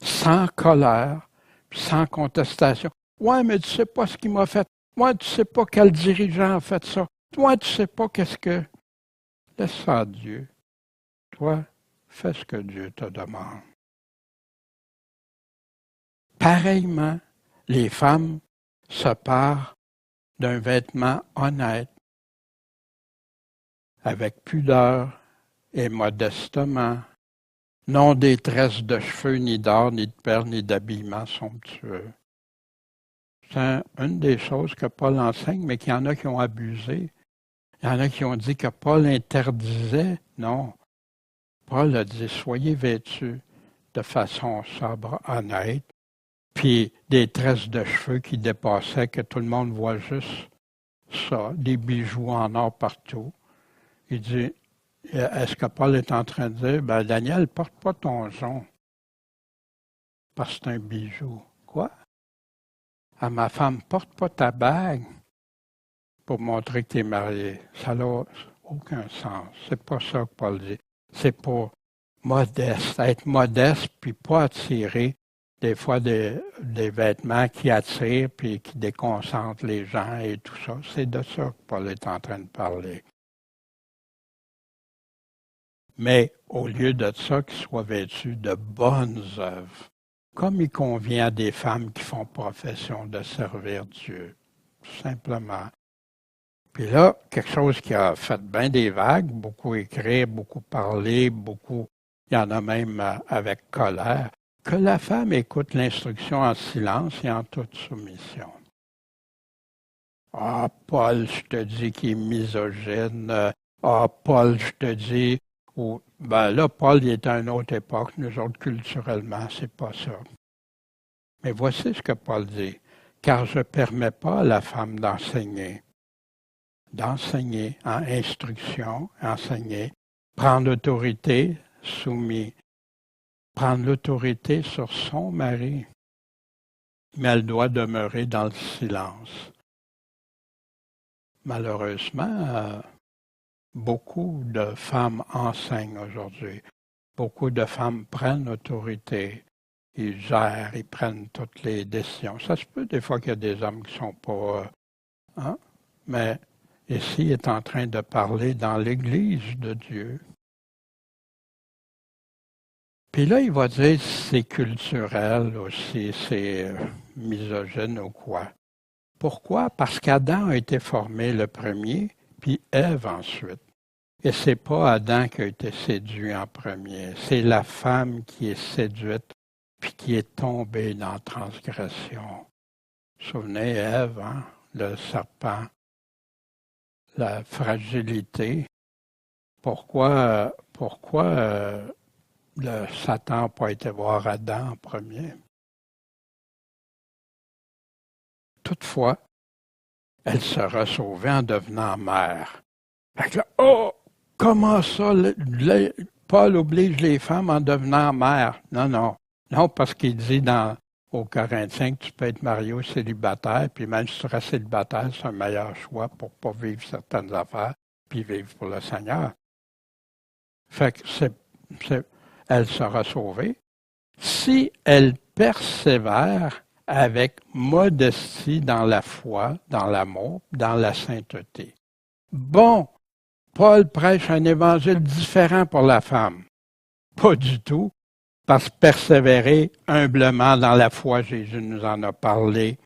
sans colère, sans contestation. Ouais, mais tu sais pas ce qu'il m'a fait. Ouais, tu sais pas quel dirigeant a fait ça. Toi, tu sais pas qu'est-ce que... Laisse ça à Dieu. Toi, fais ce que Dieu te demande. Pareillement, les femmes se parent d'un vêtement honnête, avec pudeur et modestement, non des tresses de cheveux, ni d'or, ni de perles, ni d'habillement somptueux. C'est une des choses que Paul enseigne, mais qu'il y en a qui ont abusé. Il y en a qui ont dit que Paul interdisait. Non. Paul a dit, soyez vêtus de façon sobre, honnête, puis des tresses de cheveux qui dépassaient, que tout le monde voit juste ça, des bijoux en or partout. Il dit, est-ce que Paul est en train de dire, ben Daniel, porte pas ton jonc, parce que c'est un bijou. Quoi? À ma femme, porte pas ta bague pour montrer que tu es marié. Ça n'a aucun sens. C'est pas ça que Paul dit. C'est pour modeste, être modeste, puis pas attirer des fois des vêtements qui attirent puis qui déconcentrent les gens et tout ça. C'est de ça que Paul est en train de parler. Mais au lieu de ça, qu'ils soient vêtus de bonnes œuvres, comme il convient à des femmes qui font profession de servir Dieu, simplement. Puis là, quelque chose qui a fait bien des vagues, beaucoup écrire, beaucoup parler, beaucoup, il y en a même avec colère, que la femme écoute l'instruction en silence et en toute soumission. Ah, Paul, je te dis qu'il est misogyne. Ah, Paul, je te dis... Ou, ben là, Paul, il est à une autre époque. Nous autres, culturellement, c'est pas ça. Mais voici ce que Paul dit. Car je ne permets pas à la femme d'enseigner en instruction, enseigner, prendre l'autorité, soumis, prendre l'autorité sur son mari, mais elle doit demeurer dans le silence. Malheureusement, beaucoup de femmes enseignent aujourd'hui. Beaucoup de femmes prennent l'autorité. Ils gèrent, ils prennent toutes les décisions. Ça se peut des fois qu'il y a des hommes qui ne sont pas... mais ici, il est en train de parler dans l'Église de Dieu. Puis là, il va dire si c'est culturel ou si c'est misogyne ou quoi. Pourquoi? Parce qu'Adam a été formé le premier, puis Ève ensuite. Et c'est pas Adam qui a été séduit en premier, c'est la femme qui est séduite, puis qui est tombée dans la transgression. Vous vous souvenez, Ève, le serpent, la fragilité. Pourquoi le Satan n'a pas été voir Adam en premier? Toutefois, elle sera sauvée en devenant mère. Fait que là, oh! Comment ça, Paul oblige les femmes en devenant mères? Non, non. Non, parce qu'il dit au Corinthiens que tu peux être marié ou célibataire, puis même si tu restes célibataire, c'est un meilleur choix pour ne pas vivre certaines affaires, puis vivre pour le Seigneur. Fait que elle sera sauvée si elle persévère avec modestie dans la foi, dans l'amour, dans la sainteté. Bon, Paul prêche un évangile différent pour la femme. Pas du tout, parce que persévérer humblement dans la foi, Jésus nous en a parlé.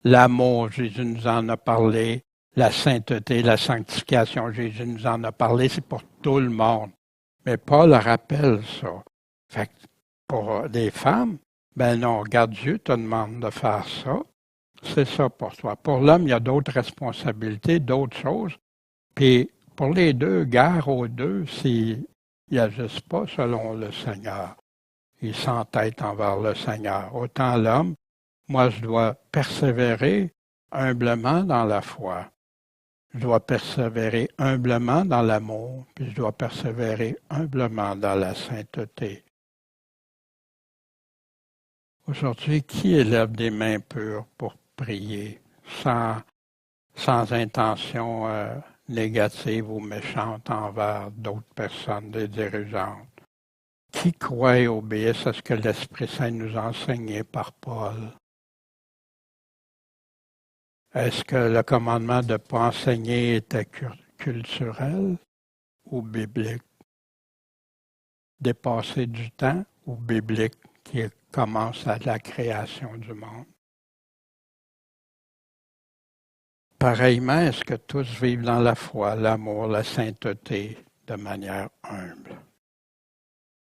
L'amour, Jésus nous en a parlé. La sainteté, la sanctification, Jésus nous en a parlé. C'est pour tout le monde. Mais Paul rappelle ça. Fait que pour les femmes, ben non, regarde, Dieu te demande de faire ça. C'est ça pour toi. Pour l'homme, il y a d'autres responsabilités, d'autres choses. Puis, pour les deux, gare aux deux s'ils n'agissent pas selon le Seigneur. Ils s'entêtent envers le Seigneur. Autant l'homme, moi je dois persévérer humblement dans la foi. Je dois persévérer humblement dans l'amour, puis je dois persévérer humblement dans la sainteté. Aujourd'hui, qui élève des mains pures pour prier sans intention négative ou méchante envers d'autres personnes, des dirigeantes, qui croient et obéissent à ce que l'Esprit Saint nous a enseigné par Paul. Est-ce que le commandement de ne pas enseigner était culturel ou biblique? Dépassé du temps ou biblique qui commence à la création du monde? Pareillement, est-ce que tous vivent dans la foi, l'amour, la sainteté de manière humble?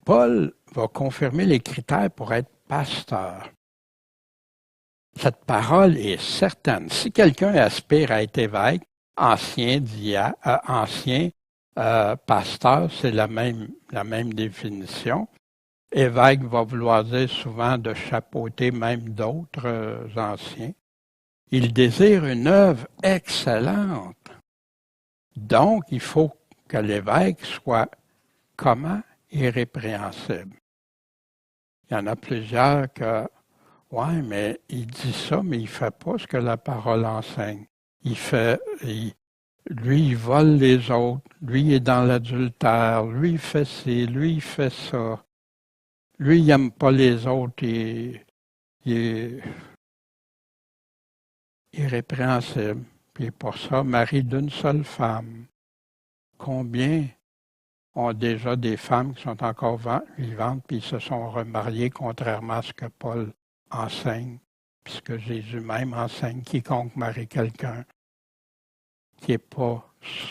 Paul va confirmer les critères pour être pasteur. Cette parole est certaine. Si quelqu'un aspire à être évêque, ancien pasteur, c'est la même définition. Évêque va vouloir dire souvent de chapeauter même d'autres anciens. Il désire une œuvre excellente. Donc, il faut que l'évêque soit comment? Irrépréhensible. Il y en a plusieurs que, ouais, mais il dit ça, mais il ne fait pas ce que la parole enseigne. Lui, il vole les autres, lui, il est dans l'adultère, lui, il fait ci, lui, il fait ça. Lui, il n'aime pas les autres, il est irrépréhensible. Puis pour ça, mari d'une seule femme. Combien ont déjà des femmes qui sont encore vivantes puis se sont remariées contrairement à ce que Paul enseigne, puisque Jésus même enseigne quiconque marie quelqu'un qui n'est pas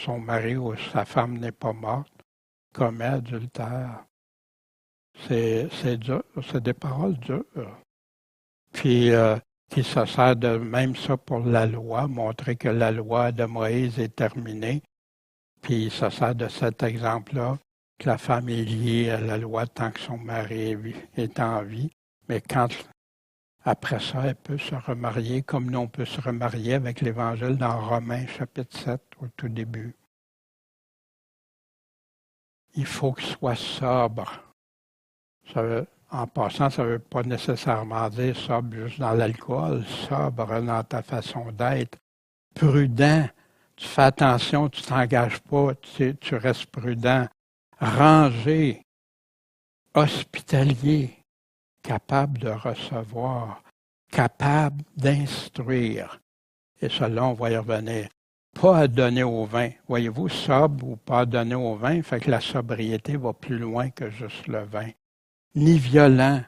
son mari ou sa femme n'est pas morte, commet adultère. C'est dur, c'est des paroles dures. Puis qui se sert de même ça pour la loi, montrer que la loi de Moïse est terminée. Puis il se sert de cet exemple-là, que la femme est liée à la loi tant que son mari est en vie. Mais quand, après ça, elle peut se remarier, comme nous, on peut se remarier avec l'Évangile dans Romains chapitre 7, au tout début. Il faut qu'il soit sobre. En passant, ça ne veut pas nécessairement dire sobre juste dans l'alcool, sobre dans ta façon d'être, prudent. Tu fais attention, tu ne t'engages pas, tu restes prudent, rangé, hospitalier, capable de recevoir, capable d'instruire. Et cela, on va y revenir. Pas à donner au vin. Voyez-vous, sobre ou pas à donner au vin, fait que la sobriété va plus loin que juste le vin. Ni violent,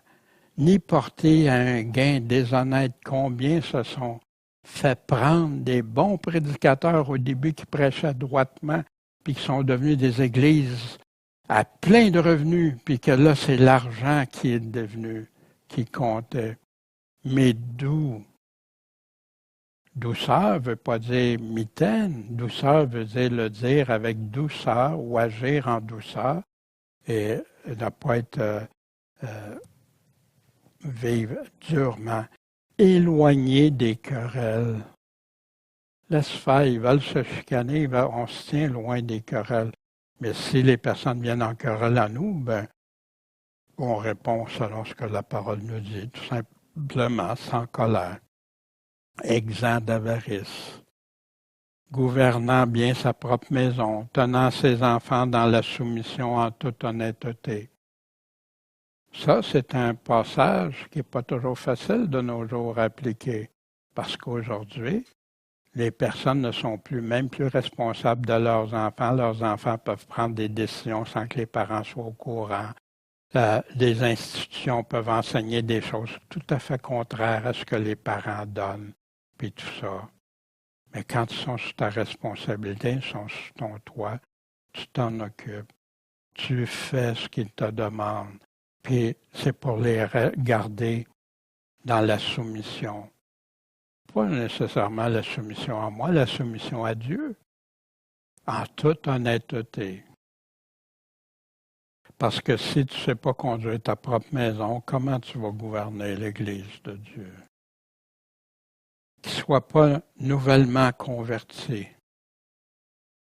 ni porté à un gain déshonnête. Combien se sont fait prendre des bons prédicateurs au début qui prêchaient droitement, puis qui sont devenus des églises à plein de revenus, puis que là, c'est l'argent qui est devenu, qui comptait. Mais doux. Douceur ne veut pas dire mitaine. Douceur veut dire le dire avec douceur ou agir en douceur et ne pas être vivre durement. Éloigné des querelles. Laisse faire, ils veulent se chicaner, on se tient loin des querelles. Mais si les personnes viennent en querelle à nous, ben, on répond selon ce que la parole nous dit, tout simplement, sans colère. Exempt d'avarice. Gouvernant bien sa propre maison, tenant ses enfants dans la soumission en toute honnêteté. Ça, c'est un passage qui n'est pas toujours facile de nos jours à appliquer, parce qu'aujourd'hui, les personnes ne sont même plus responsables de leurs enfants. Leurs enfants peuvent prendre des décisions sans que les parents soient au courant. Des institutions peuvent enseigner des choses tout à fait contraires à ce que les parents donnent, puis tout ça. Mais quand ils sont sous ta responsabilité, ils sont sous ton toit, tu t'en occupes, tu fais ce qu'ils te demandent. Puis c'est pour les garder dans la soumission. Pas nécessairement la soumission à moi, la soumission à Dieu, en toute honnêteté. Parce que si tu ne sais pas conduire ta propre maison, comment tu vas gouverner l'Église de Dieu? Qu'il ne soit pas nouvellement converti.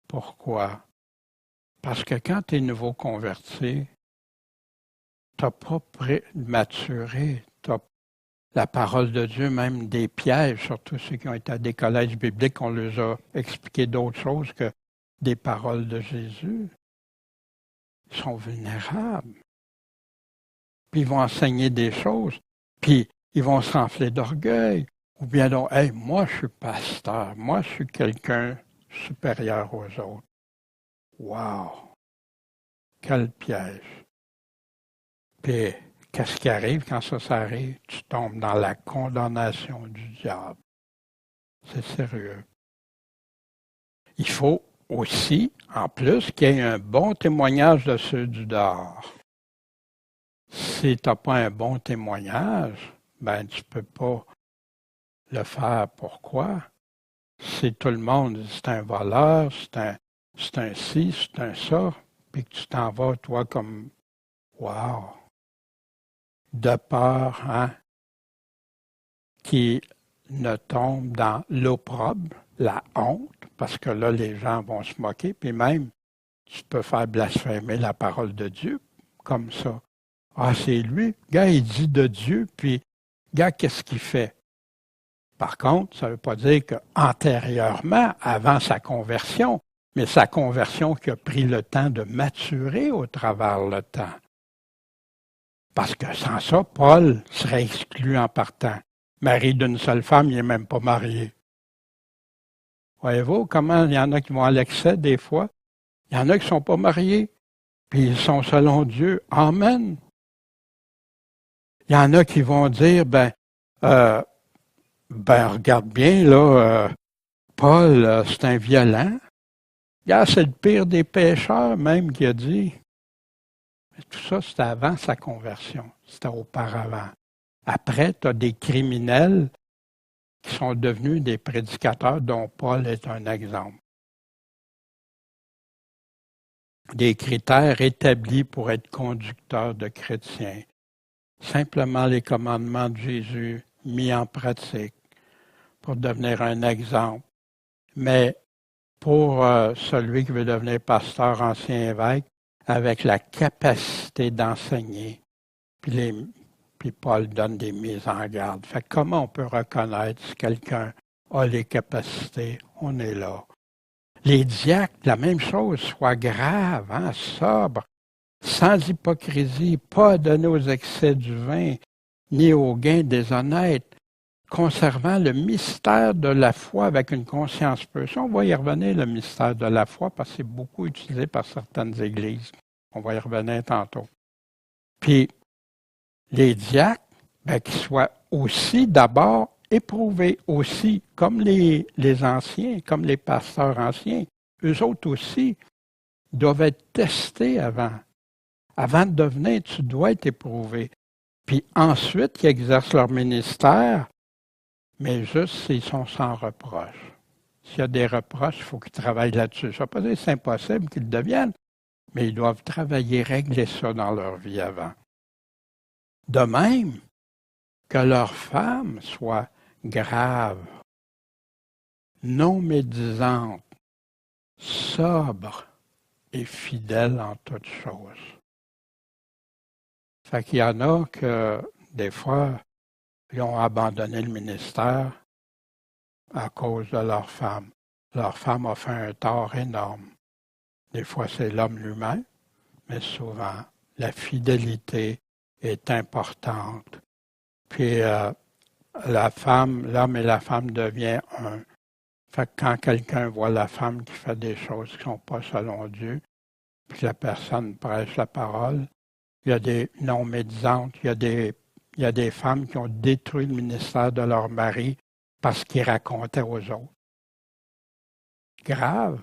Pourquoi? Parce que quand tu es nouveau converti, tu n'as pas maturé, la parole de Dieu, même des pièges, surtout ceux qui ont été à des collèges bibliques, on leur a expliqué d'autres choses que des paroles de Jésus. Ils sont vulnérables. Puis ils vont enseigner des choses, puis ils vont s'enfler d'orgueil. Ou bien donc, hey, moi je suis pasteur, moi je suis quelqu'un supérieur aux autres. Wow! Quel piège! Puis, qu'est-ce qui arrive quand ça arrive? Tu tombes dans la condamnation du diable. C'est sérieux. Il faut aussi, en plus, qu'il y ait un bon témoignage de ceux du dehors. Si tu n'as pas un bon témoignage, ben tu ne peux pas le faire. Pourquoi? Si tout le monde dit c'est un voleur, c'est un ci, c'est un ça, puis que tu t'en vas, toi, comme wow! De peur, hein? Qui ne tombe dans l'opprobre, la honte, parce que là, les gens vont se moquer, puis même, tu peux faire blasphémer la parole de Dieu comme ça. Ah, c'est lui. Gars, il dit de Dieu, puis, gars, qu'est-ce qu'il fait? Par contre, ça ne veut pas dire qu'antérieurement, avant sa conversion, mais sa conversion qui a pris le temps de maturer au travers le temps. Parce que sans ça, Paul serait exclu en partant. Mari d'une seule femme, il n'est même pas marié. Voyez-vous comment il y en a qui vont à l'excès des fois? Il y en a qui ne sont pas mariés, puis ils sont selon Dieu. Amen. Il y en a qui vont dire, regarde bien, là, Paul, c'est un violent. Regarde, c'est le pire des pécheurs, même, qui a dit. Mais tout ça, c'était avant sa conversion. C'était auparavant. Après, tu as des criminels qui sont devenus des prédicateurs, dont Paul est un exemple. Des critères établis pour être conducteur de chrétiens. Simplement les commandements de Jésus mis en pratique pour devenir un exemple. Mais pour celui qui veut devenir pasteur, ancien évêque, avec la capacité d'enseigner, puis Paul donne des mises en garde. Fait que comment on peut reconnaître si quelqu'un a les capacités? On est là. Les diacres, la même chose, soient graves, hein, sobres, sans hypocrisie, pas donner aux excès du vin, ni aux gains déshonnêtes, conservant le mystère de la foi avec une conscience pure. Ça, on va y revenir, le mystère de la foi, parce que c'est beaucoup utilisé par certaines églises. On va y revenir tantôt. Puis, les diacres, qu'ils soient aussi d'abord éprouvés aussi, comme les anciens, comme les pasteurs anciens. Eux autres aussi doivent être testés avant. Avant de devenir, tu dois être éprouvé. Puis ensuite, ils exercent leur ministère, mais juste s'ils sont sans reproche. S'il y a des reproches, il faut qu'ils travaillent là-dessus. Ça ne veut pas dire que c'est impossible qu'ils le deviennent, mais ils doivent travailler, régler ça dans leur vie avant. De même que leurs femmes soient graves, non médisantes, sobres et fidèles en toutes choses. Fait qu'il y en a que, des fois, ils ont abandonné le ministère à cause de leur femme. Leur femme a fait un tort énorme. Des fois, c'est l'homme lui-même, mais souvent, la fidélité est importante. Puis l'homme et la femme deviennent un. Fait que quand quelqu'un voit la femme qui fait des choses qui ne sont pas selon Dieu, puis la personne prêche la parole, il y a des non-médisantes, il y a des femmes qui ont détruit le ministère de leur mari parce qu'ils racontaient aux autres. Grave,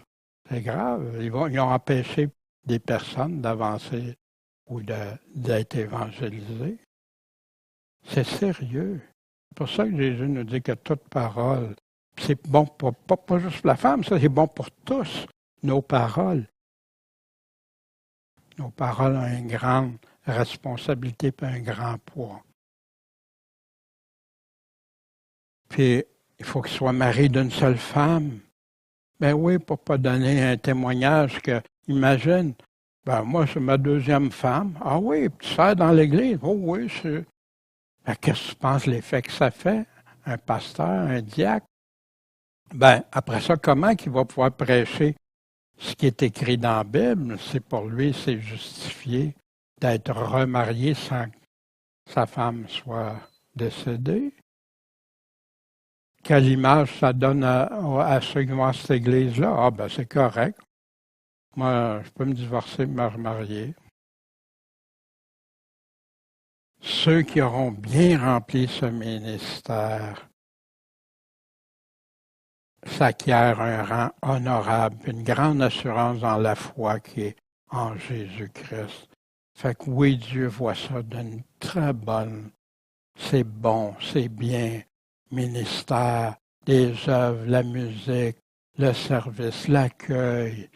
c'est grave. Ils ont empêché des personnes d'avancer ou d'être évangélisées. C'est sérieux. C'est pour ça que Jésus nous dit que toute parole, c'est bon pour pas juste pour la femme, ça c'est bon pour tous, nos paroles. Nos paroles ont une grande responsabilité et un grand poids. Puis, il faut qu'il soit marié d'une seule femme. Ben oui, pour ne pas donner un témoignage que, imagine, moi, c'est ma deuxième femme. Ah oui, tu sers dans l'église. Oh oui, Qu'est-ce que tu penses l'effet que ça fait? Un pasteur, un diacre? Ben, après ça, comment qu'il va pouvoir prêcher ce qui est écrit dans la Bible? C'est pour lui, c'est justifié d'être remarié sans que sa femme soit décédée. Quelle image ça donne à ceux qui vont à cette église-là? Ah, ben, c'est correct. Moi, je peux me divorcer, me remarier. Ceux qui auront bien rempli ce ministère s'acquièrent un rang honorable, une grande assurance dans la foi qui est en Jésus-Christ. Fait que oui, Dieu voit ça d'une très bonne, c'est bon, c'est bien, ministère, des œuvres, la musique, le service, l'accueil,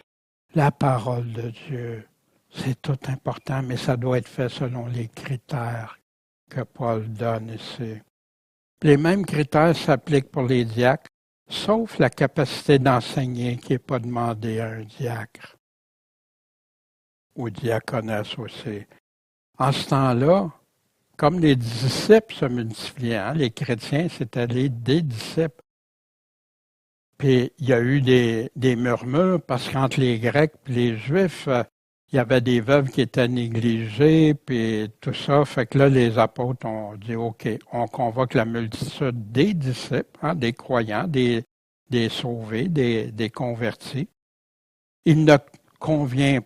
la parole de Dieu. C'est tout important, mais ça doit être fait selon les critères que Paul donne ici. Les mêmes critères s'appliquent pour les diacres, sauf la capacité d'enseigner qui n'est pas demandée à un diacre ou diaconesse aussi. En ce temps-là, comme les disciples se multipliaient, les chrétiens, c'était des disciples. Puis il y a eu des murmures parce qu'entre les Grecs et les Juifs, il y avait des veuves qui étaient négligées, puis tout ça. Fait que là, les apôtres ont dit, OK, on convoque la multitude des disciples, des croyants, des sauvés, des convertis. Il ne convient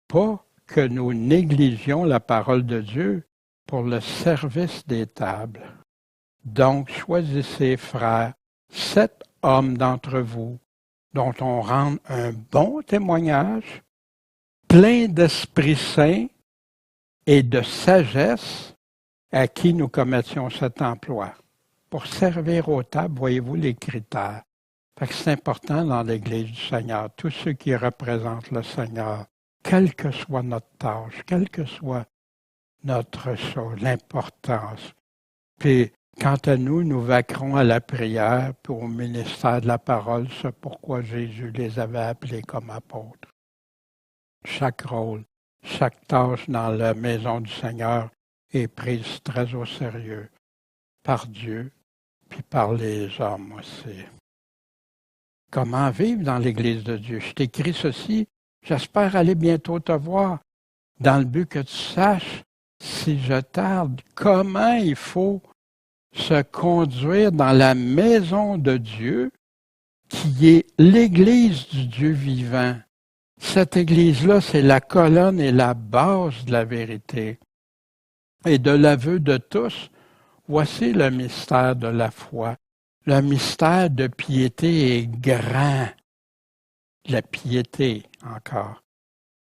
pas que nous négligions la parole de Dieu pour le service des tables. Donc, choisissez, frères, 7 hommes d'entre vous dont on rende un bon témoignage, plein d'Esprit Saint et de sagesse, à qui nous commettions cet emploi. Pour servir aux tables, voyez-vous les critères. Fait que c'est important dans l'Église du Seigneur, tous ceux qui représentent le Seigneur, quelle que soit notre tâche, quelle que soit notre chose, l'importance. Puis, quant à nous, nous vaquerons à la prière puis au ministère de la parole, c'est pourquoi Jésus les avait appelés comme apôtres. Chaque rôle, chaque tâche dans la maison du Seigneur est prise très au sérieux par Dieu puis par les hommes aussi. Comment vivre dans l'Église de Dieu? Je t'écris ceci, j'espère aller bientôt te voir, dans le but que tu saches, si je tarde, comment il faut se conduire dans la maison de Dieu, qui est l'Église du Dieu vivant. Cette Église-là, c'est la colonne et la base de la vérité. Et de l'aveu de tous, voici le mystère de la foi. Le mystère de piété est grand. La piété, encore.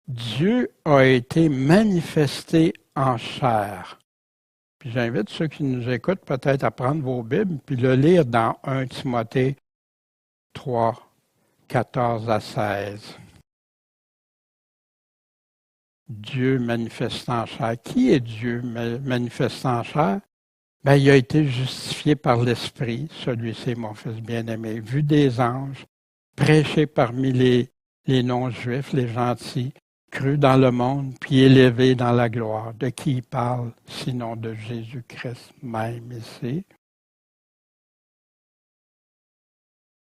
Dieu a été manifesté en chair. Puis j'invite ceux qui nous écoutent peut-être à prendre vos Bibles puis le lire dans 1 Timothée 3, 14 à 16. Dieu manifesté en chair. Qui est Dieu manifesté en chair? Ben, il a été justifié par l'Esprit, celui-ci est mon Fils bien-aimé, vu des anges, prêché parmi les non-juifs, les gentils, cru dans le monde, puis élevé dans la gloire. De qui il parle, sinon de Jésus-Christ même ici?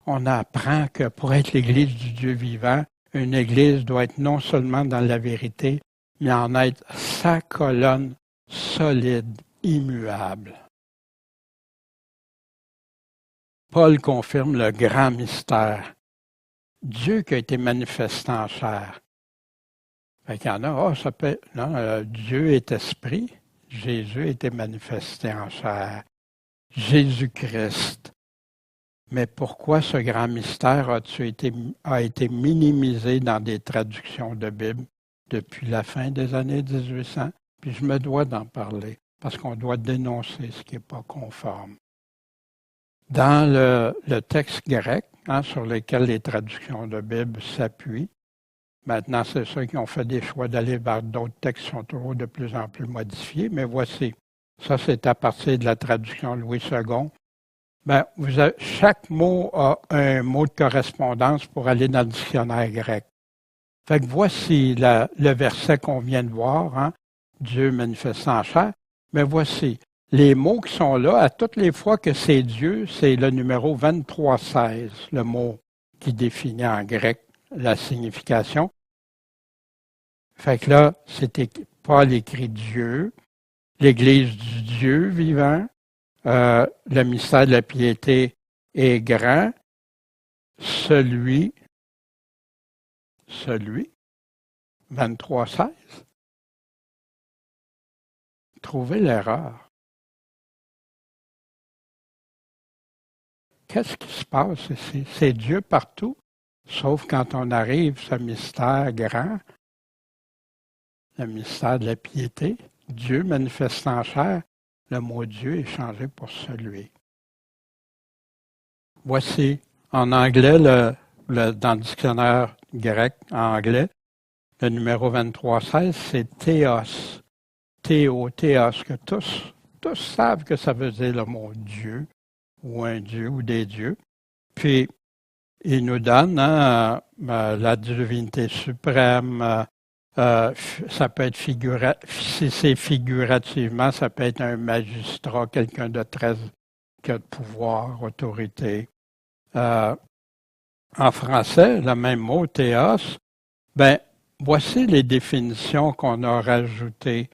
On apprend que pour être l'Église du Dieu vivant, une Église doit être non seulement dans la vérité, mais en être sa colonne solide, immuable. Paul confirme le grand mystère. Dieu qui a été manifesté en chair. Fait qu'il y en a, ça peut. Non, Dieu est esprit. Jésus a été manifesté en chair. Jésus-Christ. Mais pourquoi ce grand mystère a été minimisé dans des traductions de Bible depuis la fin des années 1800? Puis je me dois d'en parler, parce qu'on doit dénoncer ce qui n'est pas conforme. Dans le texte grec, sur lequel les traductions de Bible s'appuient, maintenant, c'est ceux qui ont fait des choix d'aller vers d'autres textes qui sont toujours de plus en plus modifiés, mais voici. Ça, c'est à partir de la traduction Louis II. Ben, chaque mot a un mot de correspondance pour aller dans le dictionnaire grec. Fait que voici le verset qu'on vient de voir, Dieu manifesté en chair, mais voici les mots qui sont là, à toutes les fois que c'est Dieu, c'est le numéro 2316, le mot qui définit en grec la signification. Fait que là, Paul écrit Dieu, l'Église du Dieu vivant, le mystère de la piété est grand, celui, 2316. Trouvez l'erreur. Qu'est-ce qui se passe ici? C'est Dieu partout, sauf quand on arrive, ce mystère grand, le mystère de la piété, Dieu manifesté en chair, le mot Dieu est changé pour celui. Voici, en anglais, dans le dictionnaire grec anglais, le numéro 2316, c'est théos. Théos, que tous savent que ça veut dire le mot Dieu, ou un Dieu, ou des dieux. Puis, il nous donne la divinité suprême. Ça peut être si c'est figurativement, ça peut être un magistrat, quelqu'un de très qui a de pouvoir, autorité. En français, le même mot, théos, voici les définitions qu'on a rajoutées.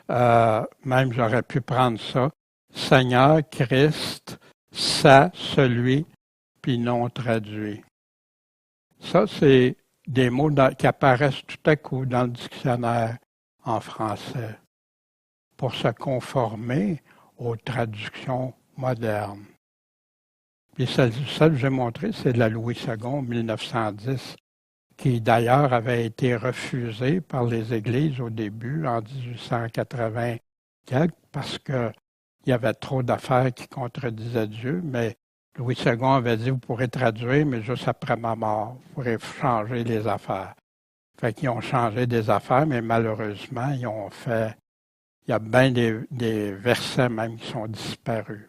Même j'aurais pu prendre ça. Seigneur, Christ, ça, celui, puis non traduit. Ça, c'est des mots qui apparaissent tout à coup dans le dictionnaire en français pour se conformer aux traductions modernes. Puis celle que j'ai montrée, c'est de la Louis II, 1910, qui d'ailleurs avait été refusée par les églises au début, en 1880, parce qu'il y avait trop d'affaires qui contredisaient Dieu, mais Louis II avait dit, vous pourrez traduire, mais juste après ma mort, vous pourrez changer les affaires. Fait qu'ils ont changé des affaires, mais malheureusement, il y a bien des versets même qui sont disparus.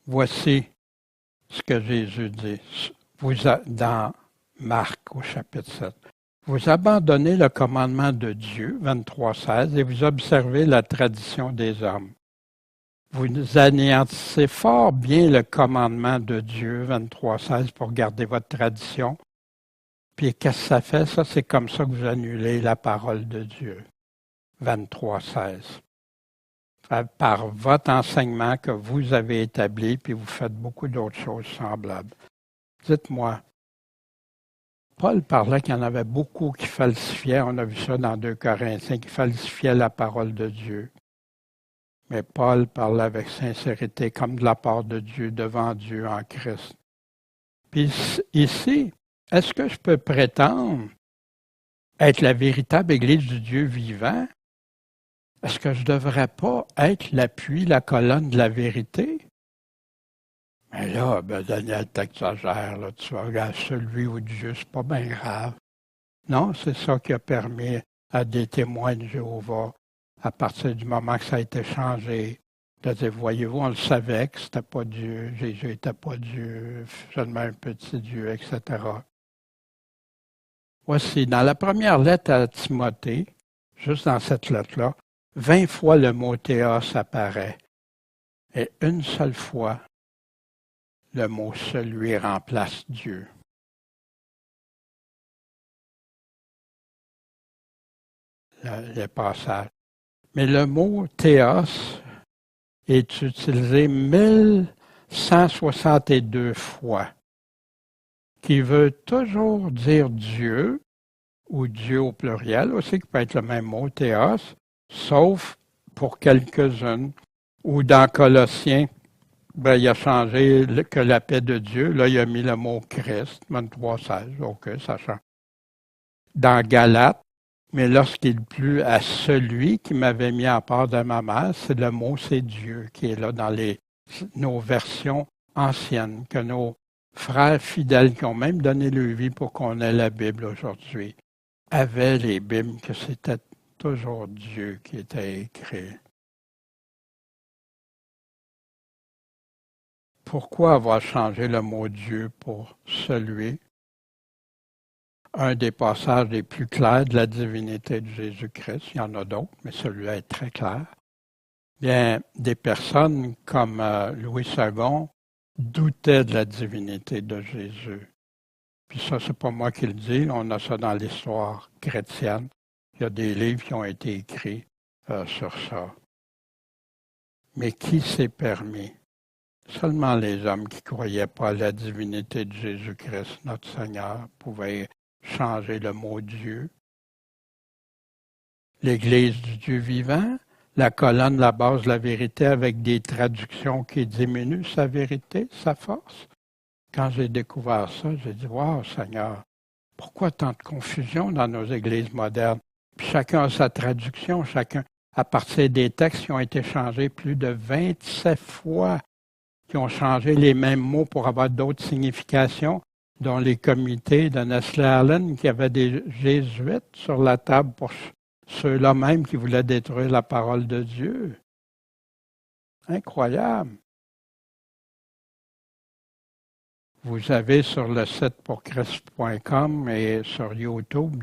Voici ce que Jésus dit dans Marc au chapitre 7. Vous abandonnez le commandement de Dieu, 23:16, et vous observez la tradition des hommes. Vous anéantissez fort bien le commandement de Dieu, 23:16, pour garder votre tradition. Puis qu'est-ce que ça fait? Ça, c'est comme ça que vous annulez la parole de Dieu, 23:16. Par votre enseignement que vous avez établi, puis vous faites beaucoup d'autres choses semblables. Dites-moi, Paul parlait qu'il y en avait beaucoup qui falsifiaient, on a vu ça dans 2 Corinthiens, qui falsifiaient la parole de Dieu. Mais Paul parlait avec sincérité, comme de la part de Dieu, devant Dieu en Christ. Puis ici, est-ce que je peux prétendre être la véritable Église du Dieu vivant? Est-ce que je ne devrais pas être l'appui, la colonne de la vérité? Mais là, Daniel, t'exagères, là, tu regardes celui ou Dieu, c'est pas bien grave. Non, c'est ça qui a permis à des témoins de Jéhovah, à partir du moment que ça a été changé, de dire, voyez-vous, on le savait que c'était pas Dieu, Jésus n'était pas Dieu, seulement un petit Dieu, etc. Voici, dans la première lettre à Timothée, juste dans cette lettre-là, 20 fois le mot théos apparaît. Et une seule fois, le mot celui remplace Dieu. Les passages. Mais le mot théos est utilisé 1162 fois, qui veut toujours dire Dieu, ou Dieu au pluriel aussi, qui peut être le même mot, théos, sauf pour quelques-unes, ou dans Colossiens, il a changé que la paix de Dieu. Là, il a mis le mot Christ, 23:16. OK, ça change. Dans Galates, mais lorsqu'il plut à celui qui m'avait mis en part de ma mère, le mot, c'est Dieu qui est là dans nos versions anciennes, que nos frères fidèles qui ont même donné leur vie pour qu'on ait la Bible aujourd'hui, avaient les Bibles, que c'était toujours Dieu qui était écrit. Pourquoi avoir changé le mot Dieu pour celui? un des passages les plus clairs de la divinité de Jésus-Christ. Il y en a d'autres, mais celui-là est très clair. Bien, des personnes comme Louis II doutaient de la divinité de Jésus. Puis ça, c'est pas moi qui le dis, on a ça dans l'histoire chrétienne. Il y a des livres qui ont été écrits sur ça. Mais qui s'est permis? Seulement les hommes qui ne croyaient pas à la divinité de Jésus-Christ, notre Seigneur, pouvaient changer le mot Dieu. L'Église du Dieu vivant, la colonne, la base de la vérité avec des traductions qui diminuent sa vérité, sa force. Quand j'ai découvert ça, j'ai dit « Wow, Seigneur, pourquoi tant de confusion dans nos églises modernes? » Puis chacun a sa traduction, chacun, à partir des textes qui ont été changés plus de 27 fois, qui ont changé les mêmes mots pour avoir d'autres significations, dont les comités de Nestle Allen qui avaient des jésuites sur la table pour ceux-là même qui voulaient détruire la parole de Dieu. Incroyable. Vous avez sur le site pourchrist.com et sur YouTube,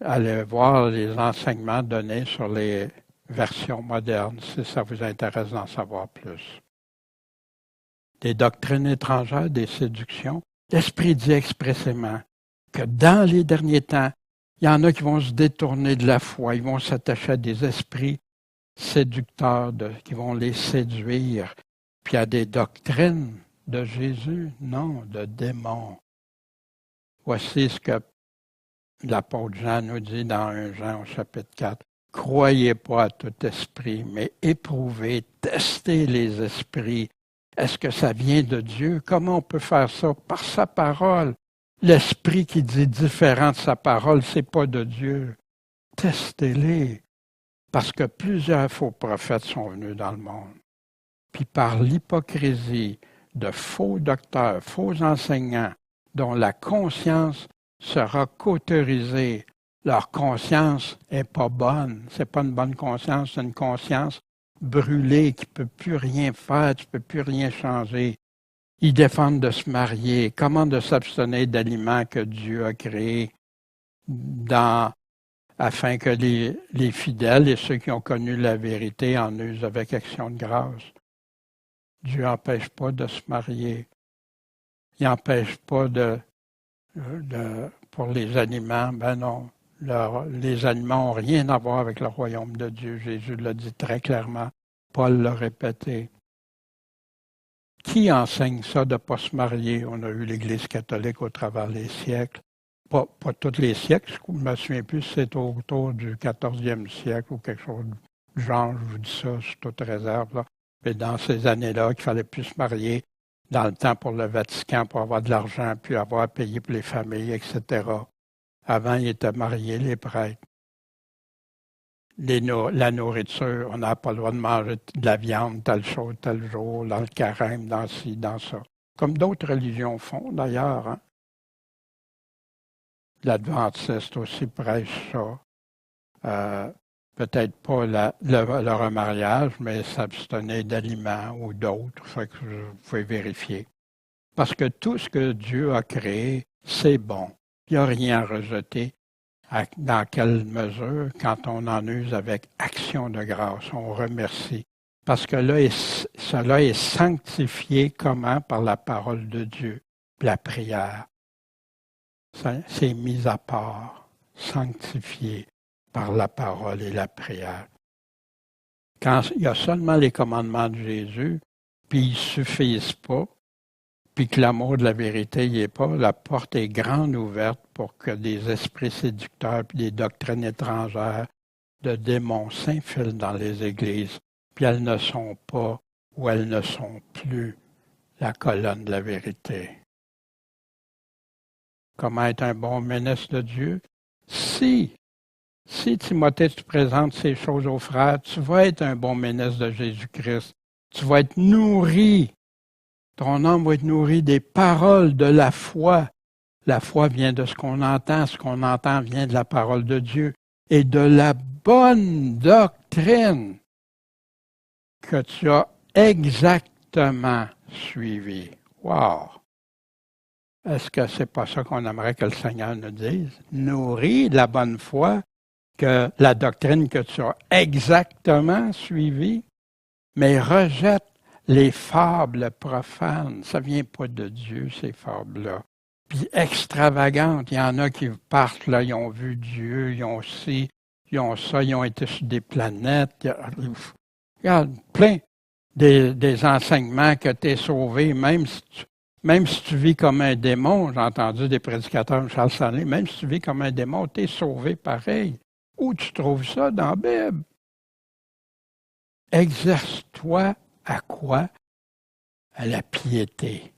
allez voir les enseignements donnés sur les versions modernes, si ça vous intéresse d'en savoir plus. Des doctrines étrangères, des séductions. L'Esprit dit expressément que dans les derniers temps, il y en a qui vont se détourner de la foi, ils vont s'attacher à des esprits séducteurs qui vont les séduire. Puis à des doctrines de Jésus, non, de démons. Voici ce que l'apôtre Jean nous dit dans 1 Jean au chapitre 4. Croyez pas à tout esprit, mais éprouvez, testez les esprits. Est-ce que ça vient de Dieu? Comment on peut faire ça? Par sa parole. L'esprit qui dit différent de sa parole, c'est pas de Dieu. Testez-les. Parce que plusieurs faux prophètes sont venus dans le monde. Puis par l'hypocrisie de faux docteurs, faux enseignants, dont la conscience sera cautérisée. Leur conscience n'est pas bonne. C'est pas une bonne conscience, c'est une conscience brûlée qui ne peut plus rien faire, tu ne peux plus rien changer. Ils défendent de se marier, comment de s'abstenir d'aliments que Dieu a créés afin que les fidèles et ceux qui ont connu la vérité en usent avec action de grâce. Dieu n'empêche pas de se marier. Il n'empêche pas pour les aliments, ben non. Les aliments n'ont rien à voir avec le royaume de Dieu. Jésus l'a dit très clairement. Paul l'a répété. Qui enseigne ça de ne pas se marier? On a eu l'Église catholique au travers des siècles. Pas tous les siècles, je ne me souviens plus si c'est autour du 14e siècle ou quelque chose du genre, je vous dis ça sous toute réserve. Là. Mais dans ces années-là, qu'il ne fallait plus se marier, dans le temps pour le Vatican, pour avoir de l'argent, puis avoir payé pour les familles, etc. Avant, ils étaient mariés, les prêtres. La nourriture, on n'a pas le droit de manger de la viande, tel jour, dans le carême, dans ci, dans ça. Comme d'autres religions font, d'ailleurs. Hein? L'Adventiste aussi prêche ça. Peut-être pas le remariage, mais s'abstenir d'aliments ou d'autres, fait que vous pouvez vérifier. Parce que tout ce que Dieu a créé, c'est bon. Il n'y a rien à rejeter. Dans quelle mesure, quand on en use avec action de grâce, on remercie. Parce que là, cela est sanctifié comment? Par la parole de Dieu, la prière. C'est mis à part, sanctifié par la parole et la prière. Quand il y a seulement les commandements de Jésus, puis ils ne suffisent pas, puis que l'amour de la vérité n'y est pas, la porte est grande ouverte pour que des esprits séducteurs puis des doctrines étrangères de démons s'infilent dans les églises, puis elles ne sont pas ou elles ne sont plus la colonne de la vérité. Comment être un bon ministre de Dieu? Si Timothée, tu présentes ces choses aux frères, tu vas être un bon ministre de Jésus-Christ. Tu vas être nourri. Ton âme va être nourrie des paroles de la foi. La foi vient de ce qu'on entend vient de la parole de Dieu et de la bonne doctrine que tu as exactement suivie. Wow! Est-ce que c'est pas ça qu'on aimerait que le Seigneur nous dise? Nourris de la bonne foi que la doctrine que tu as exactement suivie, mais rejette les fables profanes. Ça ne vient pas de Dieu, ces fables-là. Puis extravagantes. Il y en a qui partent, là, ils ont vu Dieu, ils ont ci, ils ont ça, ils ont été sur des planètes. Regarde, plein des enseignements que tu es sauvé, même si tu vis comme un démon. J'ai entendu des prédicateurs de Charles Stanley, même si tu vis comme un démon, tu es sauvé pareil. Où tu trouves ça dans la Bible? Exerce-toi à quoi? À la piété.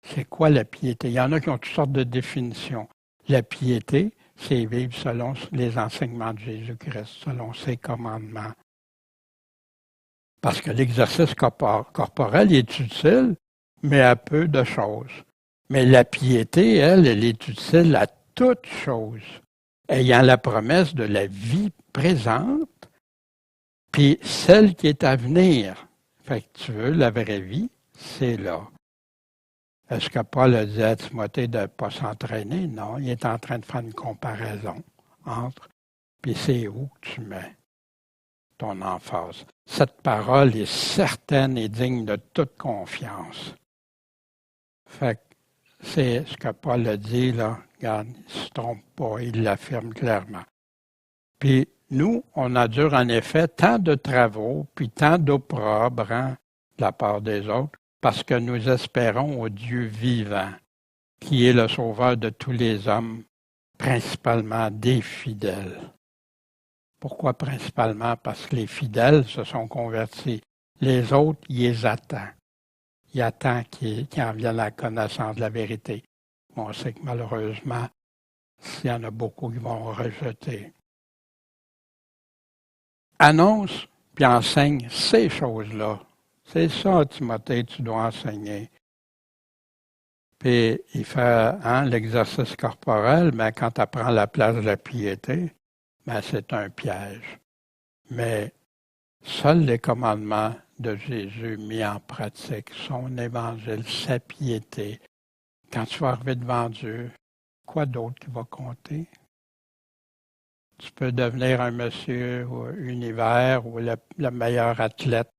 C'est quoi la piété? Il y en a qui ont toutes sortes de définitions. La piété, c'est vivre selon les enseignements de Jésus-Christ, selon ses commandements. Parce que l'exercice corporel est utile, mais à peu de choses. Mais la piété, elle est utile à toutes choses, ayant la promesse de la vie présente, puis celle qui est à venir. Fait que tu veux la vraie vie, c'est là. Est-ce que Paul a dit à Timothée de ne pas s'entraîner? Non, il est en train de faire une comparaison entre, puis c'est où que tu mets ton emphase. Cette parole est certaine et digne de toute confiance. Fait que c'est ce que Paul a dit, là. Regarde, il ne se trompe pas, il l'affirme clairement. Puis nous, on endure en effet tant de travaux, puis tant d'opprobre de la part des autres, parce que nous espérons au Dieu vivant, qui est le sauveur de tous les hommes, principalement des fidèles. Pourquoi principalement? Parce que les fidèles se sont convertis. Les autres, ils les attendent. Ils attendent qu'ils en viennent à la connaissance de la vérité. On sait que malheureusement, il y en a beaucoup qui vont rejeter. Annonce puis enseigne ces choses-là. C'est ça, Timothée, tu dois enseigner. Puis il fait l'exercice corporel, mais quand tu apprends la place de la piété, c'est un piège. Mais seuls les commandements de Jésus mis en pratique, son évangile, sa piété, quand tu vas arriver devant Dieu, quoi d'autre qui va compter? Tu peux devenir un monsieur univers ou le meilleur athlète,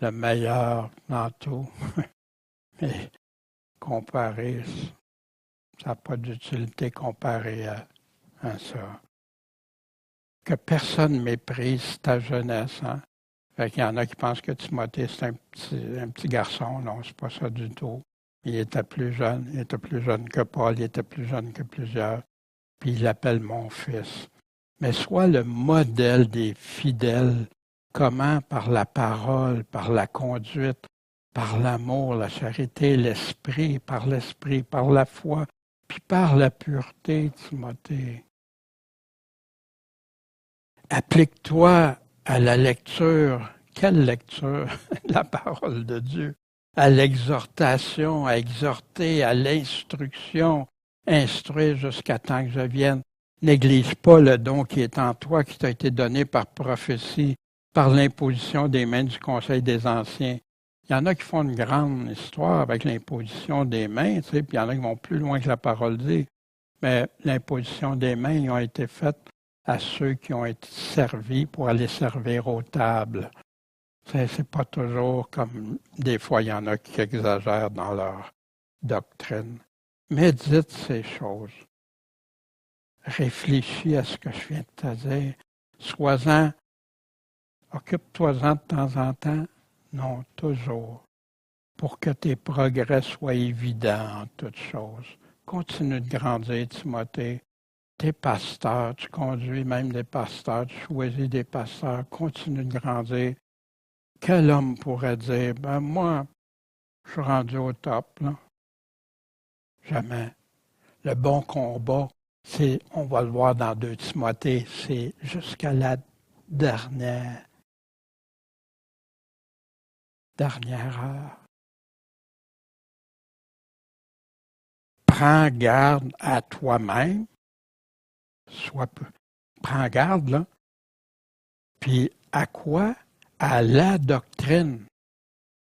le meilleur dans tout. Mais comparé, ça n'a pas d'utilité comparé à ça. Que personne méprise ta jeunesse. Hein? Fait qu'il y en a qui pensent que Timothée, c'est un petit garçon. Non, c'est pas ça du tout. Il était plus jeune que Paul, il était plus jeune que plusieurs. Puis il l'appelle mon fils. Mais sois le modèle des fidèles. Comment? Par la parole, par la conduite, par l'amour, la charité, l'esprit, par la foi, puis par la pureté, Timothée. Applique-toi à la lecture. Quelle lecture? La parole de Dieu. À l'exhortation, à exhorter, à l'instruction. Instruire jusqu'à temps que je vienne. Néglige pas le don qui est en toi, qui t'a été donné par prophétie, par l'imposition des mains du Conseil des Anciens. Il y en a qui font une grande histoire avec l'imposition des mains, tu sais, puis il y en a qui vont plus loin que la parole dit. Mais l'imposition des mains, ils ont été faites à ceux qui ont été servis pour aller servir aux tables. C'est pas toujours comme des fois, il y en a qui exagèrent dans leur doctrine. Médite ces choses. Réfléchis à ce que je viens de te dire. Sois-en, occupe-toi-en de temps en temps. Non, toujours. Pour que tes progrès soient évidents en toutes choses. Continue de grandir, Timothée. T'es pasteur, tu conduis même des pasteurs, tu choisis des pasteurs, continue de grandir. Quel homme pourrait dire, moi, je suis rendu au top, là? Jamais. Le bon combat, on va le voir dans 2 Timothée, c'est jusqu'à la dernière heure. Prends garde à toi-même. Prends garde, là. Puis à quoi? À la doctrine.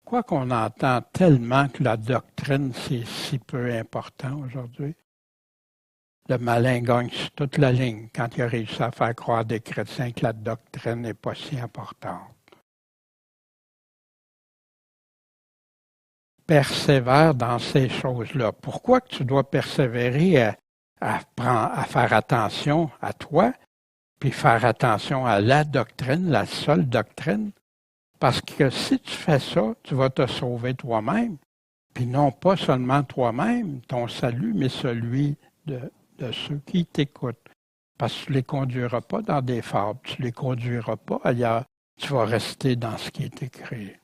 Pourquoi qu'on entend tellement que la doctrine, c'est si peu important aujourd'hui? Le malin gagne sur toute la ligne quand il a réussi à faire croire des chrétiens que la doctrine n'est pas si importante. Persévère dans ces choses-là. Pourquoi que tu dois persévérer à faire attention à toi, puis faire attention à la doctrine, la seule doctrine? Parce que si tu fais ça, tu vas te sauver toi-même, puis non pas seulement toi-même, ton salut, mais celui de ceux qui t'écoutent. Parce que tu ne les conduiras pas dans des fables, tu ne les conduiras pas ailleurs, tu vas rester dans ce qui est écrit.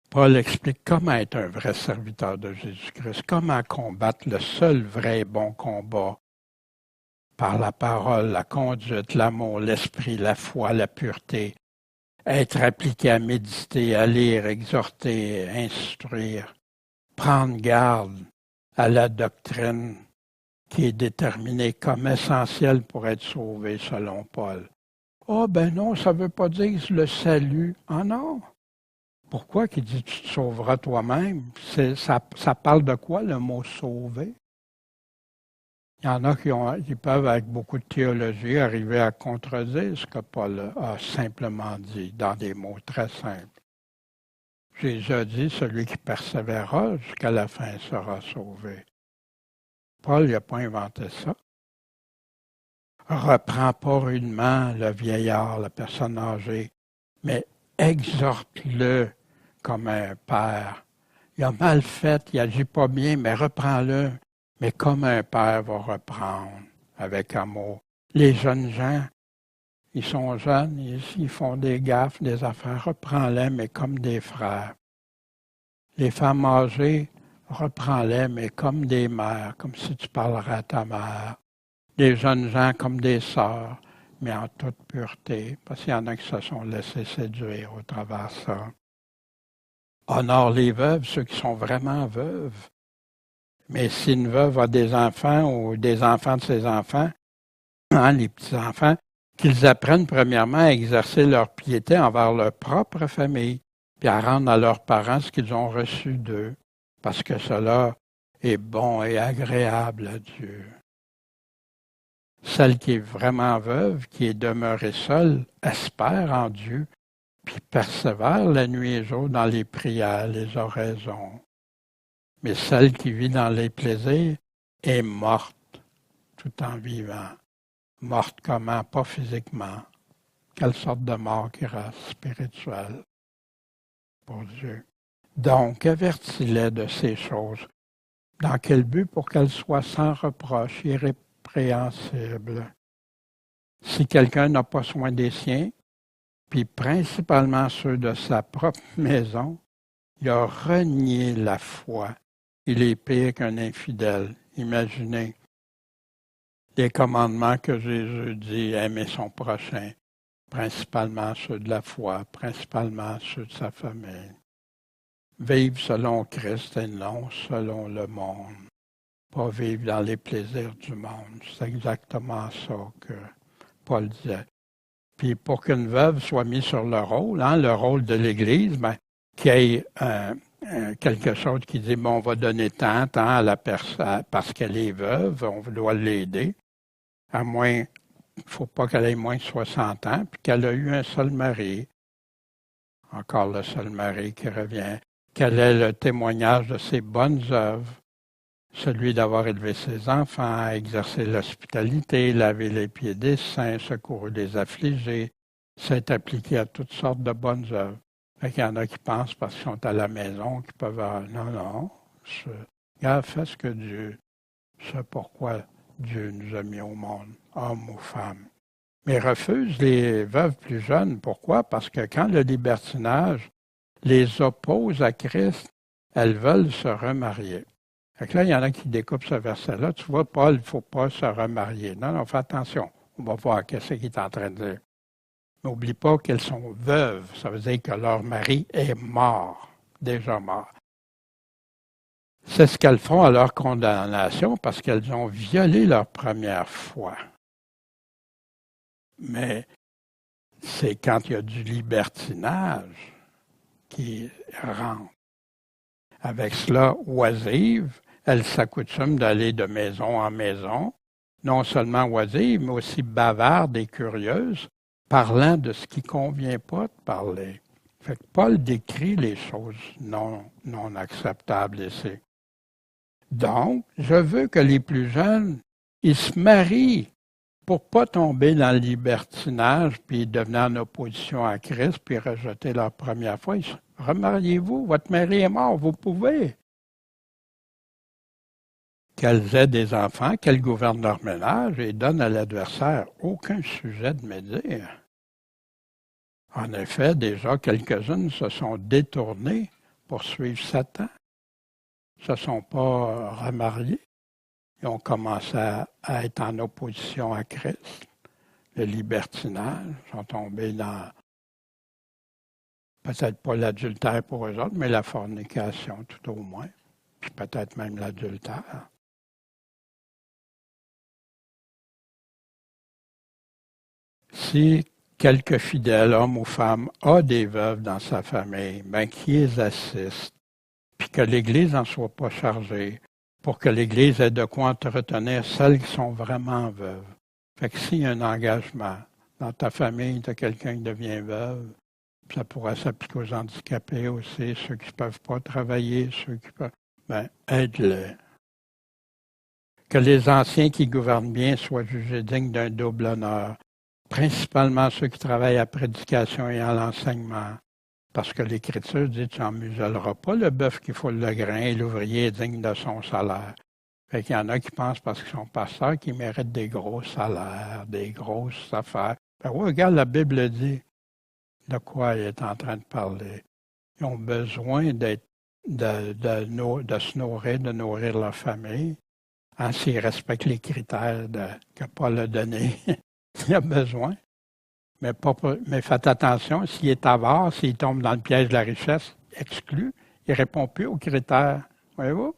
Paul explique comment être un vrai serviteur de Jésus-Christ, comment combattre le seul vrai et bon combat par la parole, la conduite, l'amour, l'esprit, la foi, la pureté, être appliqué à méditer, à lire, exhorter, instruire, prendre garde à la doctrine qui est déterminée comme essentielle pour être sauvé selon Paul. Ah ben non, ça ne veut pas dire le salut. Ah non. Pourquoi qu'il dit tu te sauveras toi-même? Ça parle de quoi le mot sauver? Il y en a qui peuvent, avec beaucoup de théologie, arriver à contredire ce que Paul a simplement dit dans des mots très simples. Jésus a dit, celui qui persévérera jusqu'à la fin sera sauvé. Paul n'a pas inventé ça. Reprends pas rudement le vieillard, la personne âgée, mais exhorte-le comme un père. Il a mal fait, il agit pas bien, mais reprends-le. Mais comme un père va reprendre avec amour. Les jeunes gens, ils sont jeunes, ils font des gaffes, des affaires. Reprends-les, mais comme des frères. Les femmes âgées, reprends-les, mais comme des mères, comme si tu parlerais à ta mère. Les jeunes gens comme des sœurs, mais en toute pureté, parce qu'il y en a qui se sont laissés séduire au travers de ça. Honore les veuves, ceux qui sont vraiment veuves. Mais si une veuve a des enfants ou des enfants de ses enfants, les petits-enfants, qu'ils apprennent premièrement à exercer leur piété envers leur propre famille, puis à rendre à leurs parents ce qu'ils ont reçu d'eux, parce que cela est bon et agréable à Dieu. Celle qui est vraiment veuve, qui est demeurée seule, espère en Dieu, puis persévère la nuit et jour dans les prières, les oraisons. Mais celle qui vit dans les plaisirs est morte tout en vivant. Morte comment? Pas physiquement. Quelle sorte de mort qui reste spirituelle pour Dieu? Donc, avertis-les de ces choses. Dans quel but? Pour qu'elles soient sans reproche, irrépréhensibles. Si quelqu'un n'a pas soin des siens, puis principalement ceux de sa propre maison, il a renié la foi. Il est pire qu'un infidèle. Imaginez les commandements que Jésus dit, aimer son prochain, principalement ceux de la foi, principalement ceux de sa famille. Vivre selon Christ et non selon le monde. Pas vivre dans les plaisirs du monde. C'est exactement ça que Paul disait. Puis pour qu'une veuve soit mise sur le rôle de l'Église, qu'il y ait quelque chose qui dit, bon, on va donner tant à la personne, parce qu'elle est veuve, on doit l'aider, à moins, il ne faut pas qu'elle ait moins de 60 ans, puis qu'elle a eu un seul mari, encore le seul mari qui revient, quel est le témoignage de ses bonnes œuvres, celui d'avoir élevé ses enfants, exercer l'hospitalité, laver les pieds des saints, secourir les affligés, s'être appliqué à toutes sortes de bonnes œuvres. Il y en a qui pensent parce qu'ils sont à la maison qu'ils peuvent avoir... Non. Regarde, fais ce que Dieu... C'est pourquoi Dieu nous a mis au monde, hommes ou femmes. Mais refuse les veuves plus jeunes. Pourquoi? Parce que quand le libertinage les oppose à Christ, elles veulent se remarier. Fait que là, il y en a qui découpent ce verset-là. Tu vois, Paul, il ne faut pas se remarier. Non, fais attention. On va voir qu'est-ce qu'il est en train de dire. N'oublie pas qu'elles sont veuves. Ça veut dire que leur mari est mort, déjà mort. C'est ce qu'elles font à leur condamnation parce qu'elles ont violé leur première foi. Mais c'est quand il y a du libertinage qui rentre. Avec cela, oisive, elle s'accoutume d'aller de maison en maison, non seulement oisive, mais aussi bavarde et curieuse, parlant de ce qui ne convient pas de parler. Fait que Paul décrit les choses non acceptables ici. Donc, je veux que les plus jeunes, ils se marient pour ne pas tomber dans le libertinage, puis devenir en opposition à Christ, puis rejeter leur première foi. Remariez-vous, votre mari est mort, vous pouvez. Qu'elles aient des enfants, qu'elles gouvernent leur ménage et donnent à l'adversaire aucun sujet de médire. En effet, déjà quelques-unes se sont détournées pour suivre Satan, ne se sont pas remariées. Ils ont commencé à être en opposition à Christ. Le libertinage, sont tombés dans, peut-être pas l'adultère pour eux autres, mais la fornication tout au moins, puis peut-être même l'adultère. Si quelque fidèle homme ou femme a des veuves dans sa famille, bien qui les assiste, puis que l'Église n'en soit pas chargée, pour que l'Église ait de quoi entretenir celles qui sont vraiment veuves. Fait que s'il y a un engagement dans ta famille, tu as quelqu'un qui devient veuve, ça pourrait s'appliquer aux handicapés aussi, ceux qui ne peuvent pas travailler, ceux qui peuvent, ben, aide-les. Que les anciens qui gouvernent bien soient jugés dignes d'un double honneur, principalement ceux qui travaillent à la prédication et à l'enseignement. Parce que l'Écriture dit, tu n'en muselleras pas le bœuf qui foule le grain et l'ouvrier est digne de son salaire. Fait qu'il y en a qui pensent parce qu'ils sont pasteurs qu'ils méritent des gros salaires, des grosses affaires. Ben oui, regarde, la Bible dit de quoi il est en train de parler. Ils ont besoin de se nourrir, de nourrir leur famille, hein, s'ils respectent les critères que Paul a donnés. Il y a besoin. Mais faites attention, s'il est avare, s'il tombe dans le piège de la richesse, exclu, il ne répond plus aux critères. Voyez-vous?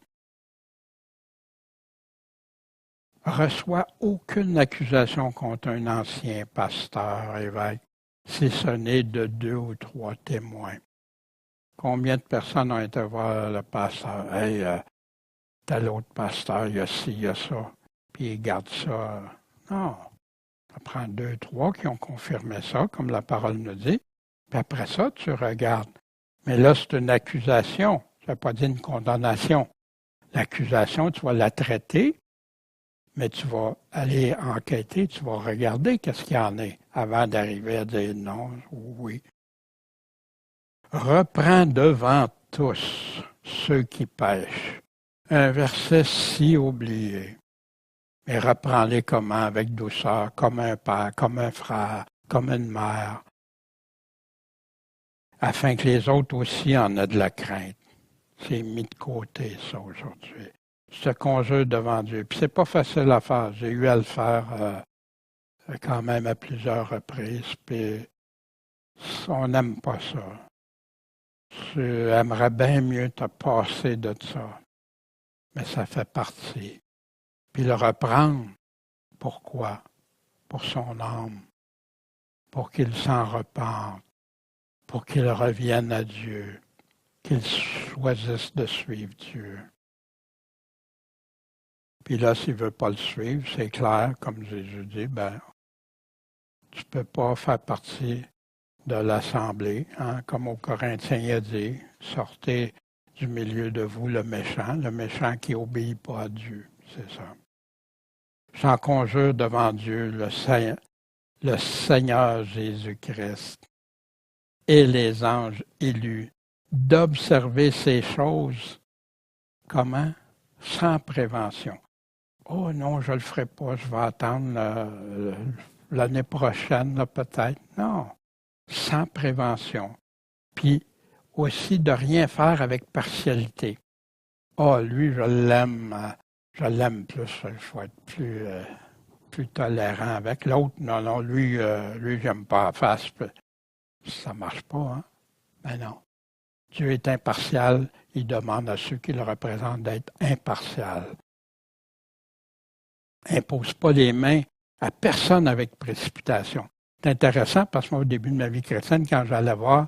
Reçoit aucune accusation contre un ancien pasteur, évêque, si ce n'est de 2 ou 3 témoins. Combien de personnes ont été voir le pasteur? Hey, tel autre pasteur, il y a ci, il y a ça, puis il garde ça. Non. Ça prend 2, 3 qui ont confirmé ça, comme la parole nous dit. Puis après ça, tu regardes. Mais là, c'est une accusation. Ça ne veut pas dire une condamnation. L'accusation, tu vas la traiter, mais tu vas aller enquêter, tu vas regarder qu'est-ce qu'il y en est avant d'arriver à dire non ou oui. Reprends devant tous ceux qui pêchent. Un verset si oublié. Mais reprends-les comment? Avec douceur, comme un père, comme un frère, comme une mère, afin que les autres aussi en aient de la crainte. C'est mis de côté, ça, aujourd'hui. Se conjure devant Dieu. Puis c'est pas facile à faire. J'ai eu à le faire quand même à plusieurs reprises, puis on n'aime pas ça. Tu aimerais bien mieux te passer de ça. Mais ça fait partie. Puis le reprendre, pourquoi? Pour son âme, pour qu'il s'en repente, pour qu'il revienne à Dieu, qu'il choisisse de suivre Dieu. Puis là, s'il ne veut pas le suivre, c'est clair, comme Jésus dit, ben, tu ne peux pas faire partie de l'assemblée, hein, comme au Corinthiens il a dit, sortez du milieu de vous le méchant qui n'obéit pas à Dieu, c'est ça. J'en conjure devant Dieu, le Seigneur Jésus-Christ et les anges élus, d'observer ces choses, comment? Sans prévention. Oh non, je ne le ferai pas, je vais attendre l'année prochaine, là, peut-être. Non, sans prévention. Puis aussi de rien faire avec partialité. Oh, lui, je l'aime plus, je vais être plus tolérant avec l'autre. Non, lui, j'aime pas la face. Ça ne marche pas, hein? Ben non. Dieu est impartial, il demande à ceux qui le représentent d'être impartial. Impose pas les mains à personne avec précipitation. C'est intéressant parce que moi, au début de ma vie chrétienne, quand j'allais voir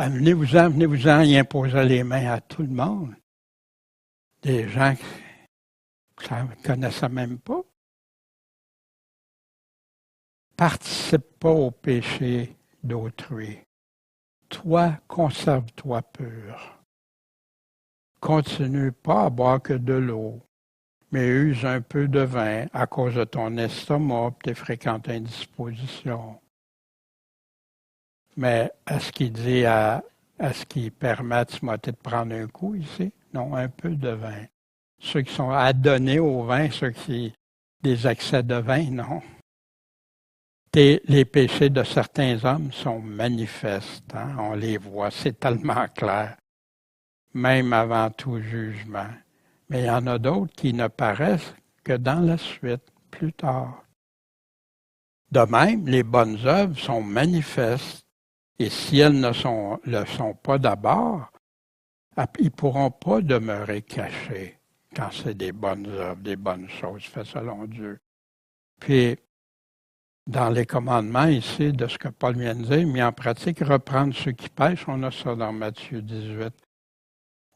Ah, venez-vous-en, il imposait les mains à tout le monde. Des gens qui ne connaissaient même pas. Participe pas au péché d'autrui. Toi, conserve-toi pur. Continue pas à boire que de l'eau, mais use un peu de vin à cause de ton estomac et tes fréquentes indispositions. Mais est-ce qu'il dit est-ce qu'il permet à Timothée de prendre un coup ici? Non, un peu de vin. Ceux qui sont adonnés au vin, ceux qui des excès de vin, non. Les péchés de certains hommes sont manifestes, hein? On les voit, c'est tellement clair, même avant tout jugement. Mais il y en a d'autres qui ne paraissent que dans la suite, plus tard. De même, les bonnes œuvres sont manifestes, et si elles ne le sont pas d'abord, ils ne pourront pas demeurer cachés quand c'est des bonnes œuvres, des bonnes choses faites selon Dieu. Puis, dans les commandements ici, de ce que Paul vient de dire, mis en pratique, reprendre ceux qui pêchent, on a ça dans Matthieu 18.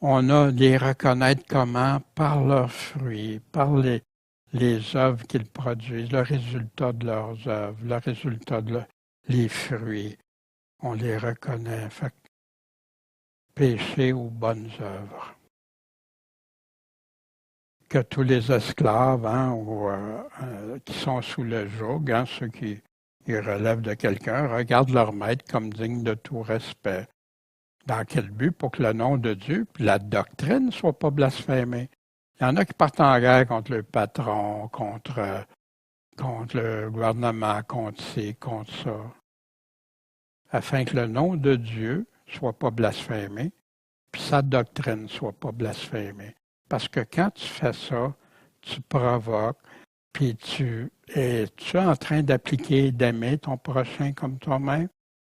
On a les reconnaître comment? Par leurs fruits, par les œuvres qu'ils produisent, le résultat de leurs œuvres, le résultat les fruits. On les reconnaît. Fait que, péché ou bonnes œuvres. Que tous les esclaves hein, qui sont sous le joug, hein, ceux qui relèvent de quelqu'un, regardent leur maître comme digne de tout respect. Dans quel but? Pour que le nom de Dieu puis la doctrine ne soit pas blasphémée. Il y en a qui partent en guerre contre le patron, contre le gouvernement, contre ci, contre ça, afin que le nom de Dieu soit pas blasphémé, puis sa doctrine ne soit pas blasphémée. Parce que quand tu fais ça, tu provoques, puis tu es en train d'appliquer, d'aimer ton prochain comme toi-même,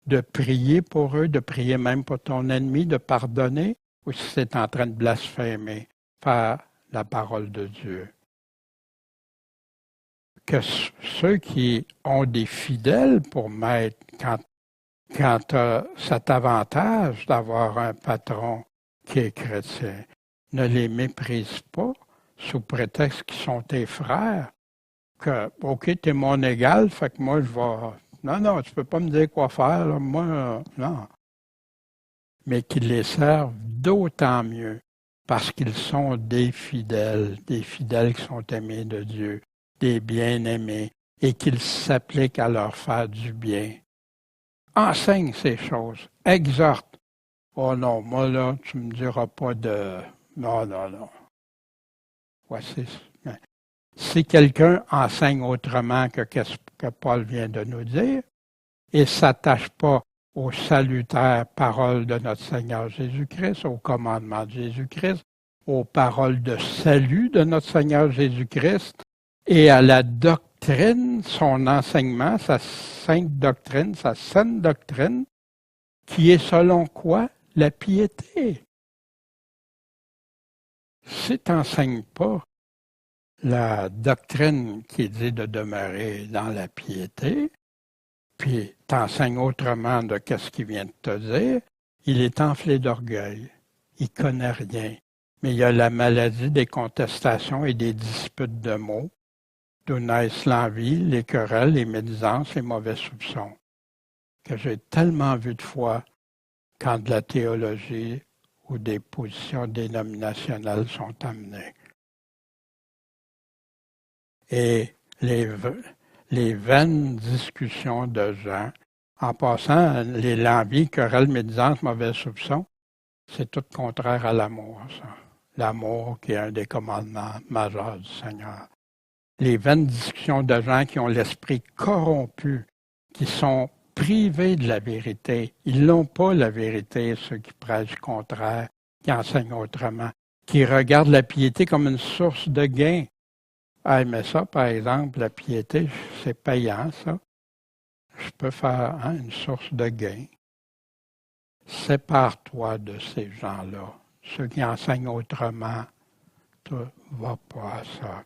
de prier pour eux, de prier même pour ton ennemi, de pardonner, ou si c'est en train de blasphémer, faire la parole de Dieu. Que ceux qui ont des fidèles pour maître, quand tu as cet avantage d'avoir un patron qui est chrétien, ne les méprise pas sous prétexte qu'ils sont tes frères, que, OK, tu es mon égal, fait que moi, je vais... Non, tu peux pas me dire quoi faire, là. Moi, non. Mais qu'ils les servent d'autant mieux, parce qu'ils sont des fidèles qui sont aimés de Dieu, des bien-aimés, et qu'ils s'appliquent à leur faire du bien. Enseigne ces choses, exhorte. Oh non, moi là, tu me diras pas de... Non. Voici. Si quelqu'un enseigne autrement que ce que Paul vient de nous dire et ne s'attache pas aux salutaires paroles de notre Seigneur Jésus-Christ, aux commandements de Jésus-Christ, aux paroles de salut de notre Seigneur Jésus-Christ et à la doctrine, son enseignement, sa sainte doctrine, sa saine doctrine, qui est selon quoi? La piété. Si tu n'enseignes pas la doctrine qui dit de demeurer dans la piété, puis t'enseignes autrement de ce qu'il vient de te dire, il est enflé d'orgueil. Il connaît rien. Mais il y a la maladie des contestations et des disputes de mots, d'où naissent l'envie, les querelles, les médisances, les mauvais soupçons, que j'ai tellement vu de fois quand de la théologie ou des positions dénominationnelles sont amenées. Et les vaines discussions de gens, en passant, l'envie, querelle, médisance, mauvais soupçons, c'est tout contraire à l'amour, ça. L'amour qui est un des commandements majeurs du Seigneur. Les vaines discussions de gens qui ont l'esprit corrompu, qui sont privés de la vérité. Ils n'ont pas la vérité, ceux qui prêchent le contraire, qui enseignent autrement, qui regardent la piété comme une source de gain. Ah, mais ça, par exemple, la piété, c'est payant, ça. Je peux faire une source de gain. Sépare-toi de ces gens-là. Ceux qui enseignent autrement, tu ne vas pas à ça.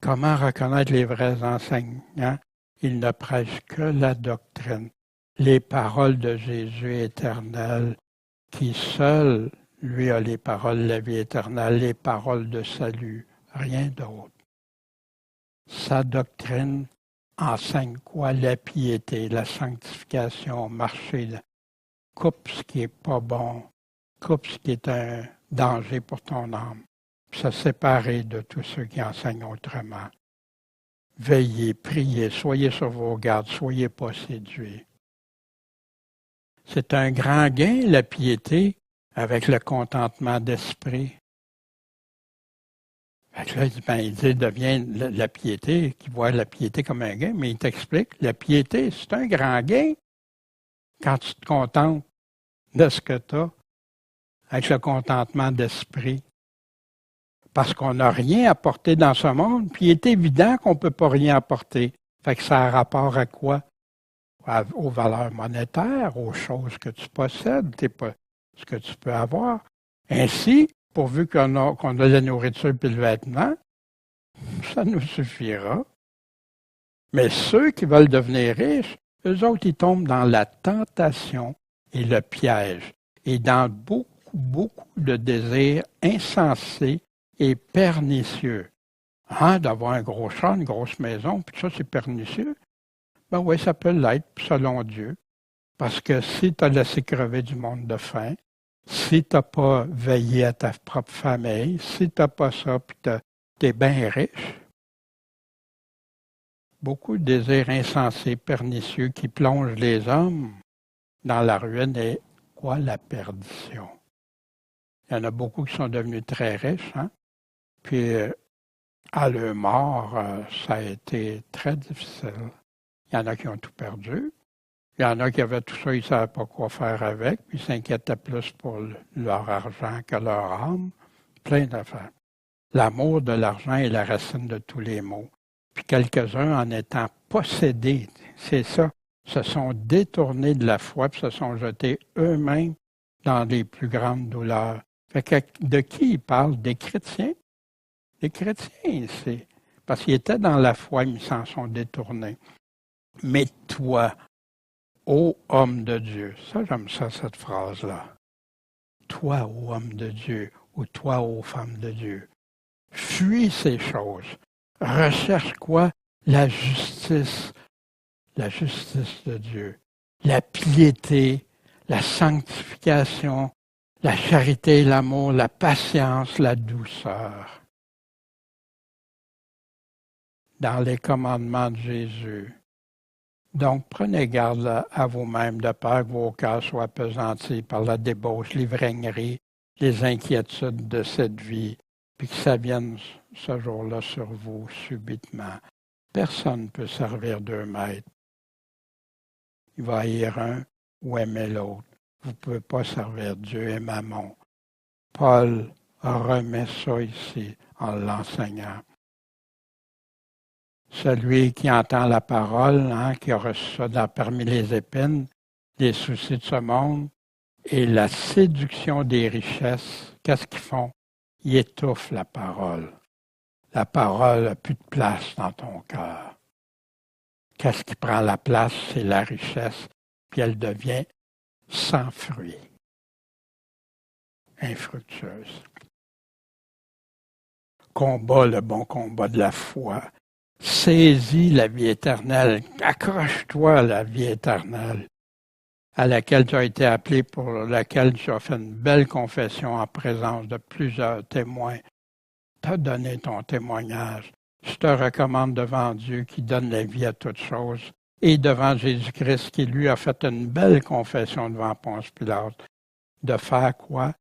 Comment reconnaître les vrais enseignants? Ils ne prêchent que la doctrine. les paroles de Jésus éternel, qui seul, lui, a les paroles de la vie éternelle, les paroles de salut, rien d'autre. Sa doctrine enseigne quoi? La piété, la sanctification, marcher, coupe ce qui n'est pas bon, coupe ce qui est un danger pour ton âme, puis se séparer de tous ceux qui enseignent autrement. Veillez, priez, soyez sur vos gardes, soyez pas séduits. C'est un grand gain, la piété, avec le contentement d'esprit. Fait que là, il dit, devient la piété, qui voit la piété comme un gain, mais il t'explique, la piété, c'est un grand gain quand tu te contentes de ce que tu as, avec le contentement d'esprit. Parce qu'on n'a rien apporté dans ce monde, puis il est évident qu'on ne peut pas rien apporter. Fait que ça a rapport à quoi? Aux valeurs monétaires, aux choses que tu possèdes, ce que tu peux avoir. Ainsi, pourvu qu'on a la nourriture et le vêtement, ça nous suffira. Mais ceux qui veulent devenir riches, eux autres, ils tombent dans la tentation et le piège, et dans beaucoup de désirs insensés et pernicieux. D'avoir un gros champ, une grosse maison, puis ça, c'est pernicieux. Ben oui, ça peut l'être, selon Dieu. Parce que si tu as laissé crever du monde de faim, si tu n'as pas veillé à ta propre famille, si tu n'as pas ça, puis tu es bien riche, beaucoup de désirs insensés, pernicieux qui plongent les hommes dans la ruine et quoi? La perdition. Il y en a beaucoup qui sont devenus très riches, puis à leur mort, ça a été très difficile. Il y en a qui ont tout perdu. Il y en a qui avaient tout ça, ils ne savaient pas quoi faire avec, puis ils s'inquiétaient plus pour leur argent que leur âme. Plein d'affaires. L'amour de l'argent est la racine de tous les maux. Puis quelques-uns, en étant possédés, c'est ça, se sont détournés de la foi, puis se sont jetés eux-mêmes dans les plus grandes douleurs. Fait que de qui ils parlent? Des chrétiens? Les chrétiens, c'est parce qu'ils étaient dans la foi, ils s'en sont détournés. Mais toi, ô homme de Dieu, ça j'aime ça, cette phrase-là. Toi, ô homme de Dieu, ou toi, ô femme de Dieu, fuis ces choses. Recherche quoi? La justice de Dieu, la piété, la sanctification, la charité, l'amour, la patience, la douceur. Dans les commandements de Jésus. Donc, prenez garde à vous-même de peur que vos cœurs soient appesantis par la débauche, l'ivrognerie, les inquiétudes de cette vie, puis que ça vienne ce jour-là sur vous subitement. Personne ne peut servir deux maîtres. Il va haïr un ou aimer l'autre. Vous ne pouvez pas servir Dieu et Mammon. Paul remet ça ici en l'enseignant. Celui qui entend la parole, qui a reçu ça parmi les épines, les soucis de ce monde et la séduction des richesses, qu'est-ce qu'ils font? Ils étouffent la parole. La parole n'a plus de place dans ton cœur. Qu'est-ce qui prend la place? C'est la richesse, puis elle devient sans fruit, infructueuse. Combat le bon combat de la foi. Saisis la vie éternelle, accroche-toi à la vie éternelle, à laquelle tu as été appelé, pour laquelle tu as fait une belle confession en présence de plusieurs témoins. Tu as donné ton témoignage. Je te recommande devant Dieu qui donne la vie à toutes choses et devant Jésus-Christ qui lui a fait une belle confession devant Ponce Pilate, de faire quoi?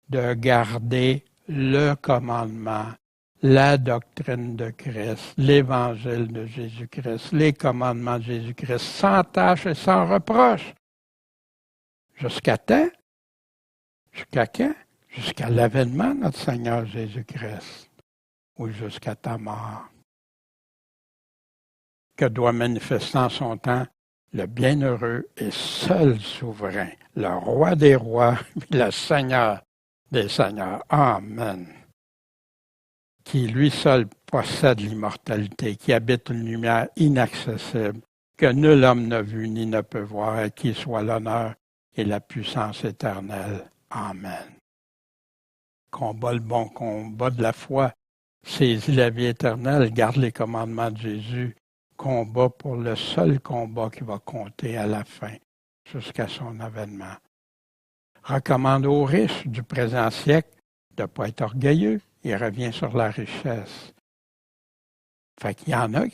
De garder le commandement, la doctrine de Christ, l'évangile de Jésus-Christ, les commandements de Jésus-Christ, sans tâche et sans reproche. Jusqu'à temps? Jusqu'à quand? Jusqu'à l'avènement de notre Seigneur Jésus-Christ, ou jusqu'à ta mort. Que doit manifester en son temps le bienheureux et seul souverain, le roi des rois, le Seigneur des seigneurs. Amen. Qui lui seul possède l'immortalité, qui habite une lumière inaccessible, que nul homme n'a vu ni ne peut voir, à qui soit l'honneur et la puissance éternelle. Amen. Combat le bon combat de la foi, saisis la vie éternelle, garde les commandements de Jésus, combat pour le seul combat qui va compter à la fin, jusqu'à son avènement. Recommande aux riches du présent siècle de ne pas être orgueilleux. Il revient sur la richesse. Fait qu'il y en a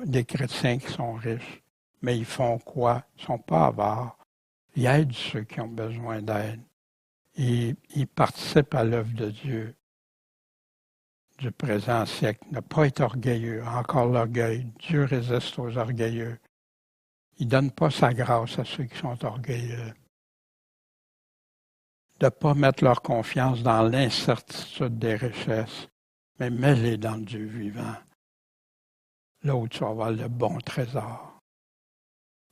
des chrétiens qui sont riches, mais ils font quoi? Ils ne sont pas avares. Ils aident ceux qui ont besoin d'aide. Ils participent à l'œuvre de Dieu du présent siècle. Ne pas être orgueilleux, encore l'orgueil. Dieu résiste aux orgueilleux. Il ne donne pas sa grâce à ceux qui sont orgueilleux. De ne pas mettre leur confiance dans l'incertitude des richesses, mais mets-les dans le Dieu vivant. Là où tu vas avoir le bon trésor,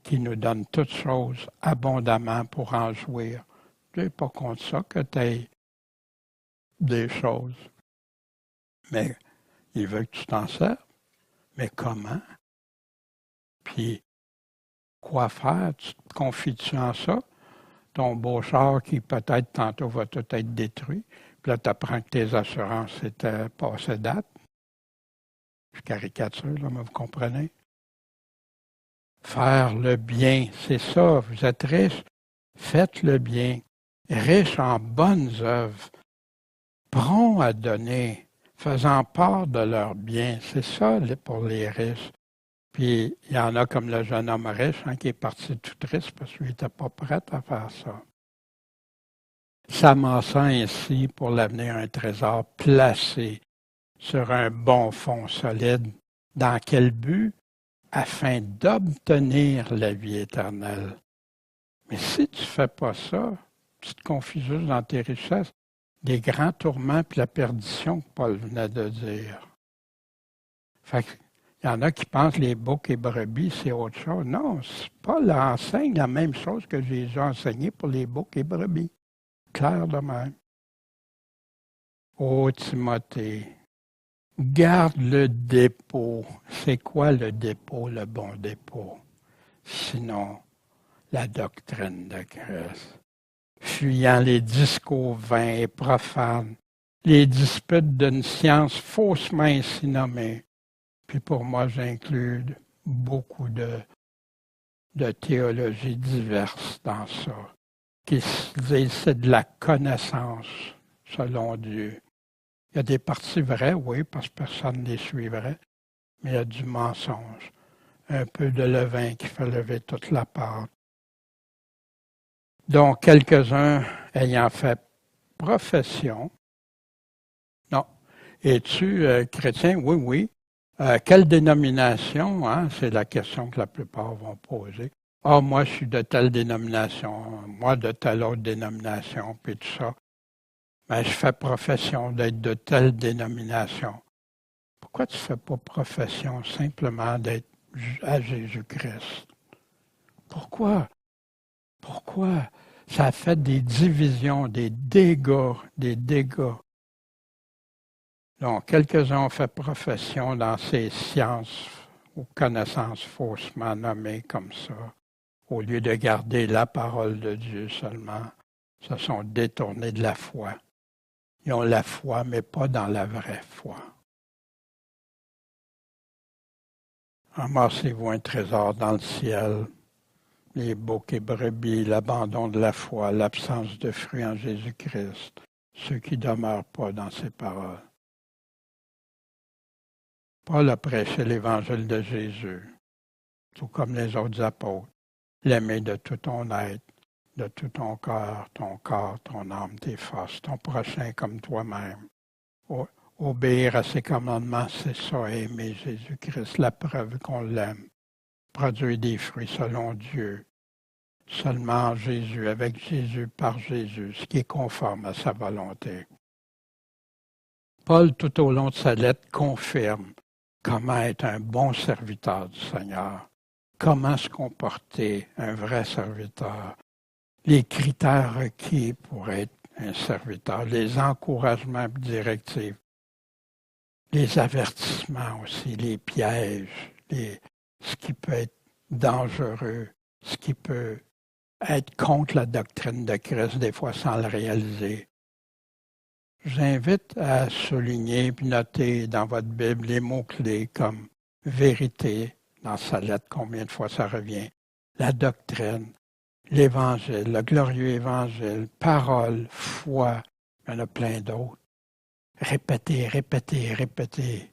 qui nous donne toutes choses abondamment pour en jouir. Dieu n'est pas contre ça que tu aies des choses. Mais il veut que tu t'en serves. Mais comment? Puis, quoi faire? Tu te confies-tu en ça? Ton beau char qui peut-être tantôt va tout être détruit. Puis là, tu apprends que tes assurances étaient passées date. Je caricature, là, mais vous comprenez? Faire le bien, c'est ça. Vous êtes riche, faites le bien. Riche en bonnes œuvres, prompts à donner, faisant part de leurs biens. C'est ça pour les riches. Puis, il y en a comme le jeune homme riche qui est parti tout triste parce qu'il n'était pas prêt à faire ça. S'amassant ainsi pour l'avenir un trésor placé sur un bon fond solide. Dans quel but? Afin d'obtenir la vie éternelle. Mais si tu ne fais pas ça, tu te confies juste dans tes richesses, des grands tourments puis la perdition que Paul venait de dire. Fait qu'il y en a qui pensent que les boucs et brebis, c'est autre chose. Non, Paul enseigne la même chose que Jésus a enseigné pour les boucs et brebis. Clair de même. Ô Timothée, garde le dépôt. C'est quoi le dépôt, le bon dépôt? Sinon, la doctrine de Christ. Fuyant les discours vains et profanes, les disputes d'une science faussement ainsi nommée. Puis pour moi, j'inclus beaucoup de théologies diverses dans ça, qui se disent c'est de la connaissance selon Dieu. Il y a des parties vraies, oui, parce que personne ne les suivrait, mais il y a du mensonge. Un peu de levain qui fait lever toute la pâte. Donc, quelques-uns ayant fait profession. Non. Es-tu chrétien? Oui, oui. Quelle dénomination? Hein? C'est la question que la plupart vont poser. Ah, moi, je suis de telle dénomination, moi de telle autre dénomination, puis tout ça. Mais je fais profession d'être de telle dénomination. Pourquoi tu ne fais pas profession simplement d'être à Jésus-Christ? Pourquoi? Pourquoi? Ça a fait des divisions, des dégâts, des dégâts. Donc, quelques-uns ont fait profession dans ces sciences ou connaissances faussement nommées comme ça. Au lieu de garder la parole de Dieu seulement, se sont détournés de la foi. Ils ont la foi, mais pas dans la vraie foi. Amassez-vous un trésor dans le ciel, les boucs et brebis, l'abandon de la foi, l'absence de fruits en Jésus-Christ, ceux qui ne demeurent pas dans ses paroles. Paul a prêché l'évangile de Jésus, tout comme les autres apôtres. L'aimer de tout ton être, de tout ton cœur, ton âme, tes forces, ton prochain comme toi-même. Obéir à ses commandements, c'est ça, aimer Jésus-Christ, la preuve qu'on l'aime. Produire des fruits selon Dieu, seulement en Jésus, avec Jésus, par Jésus, ce qui est conforme à sa volonté. Paul, tout au long de sa lettre, confirme comment être un bon serviteur du Seigneur, comment se comporter un vrai serviteur, les critères requis pour être un serviteur, les encouragements et directives, les avertissements aussi, les pièges, ce qui peut être dangereux, ce qui peut être contre la doctrine de Christ, des fois sans le réaliser. J'invite à souligner et noter dans votre Bible les mots-clés comme vérité, dans sa lettre, combien de fois ça revient, la doctrine, l'Évangile, le glorieux Évangile, parole, foi, il y en a plein d'autres. Répéter, répéter, répéter.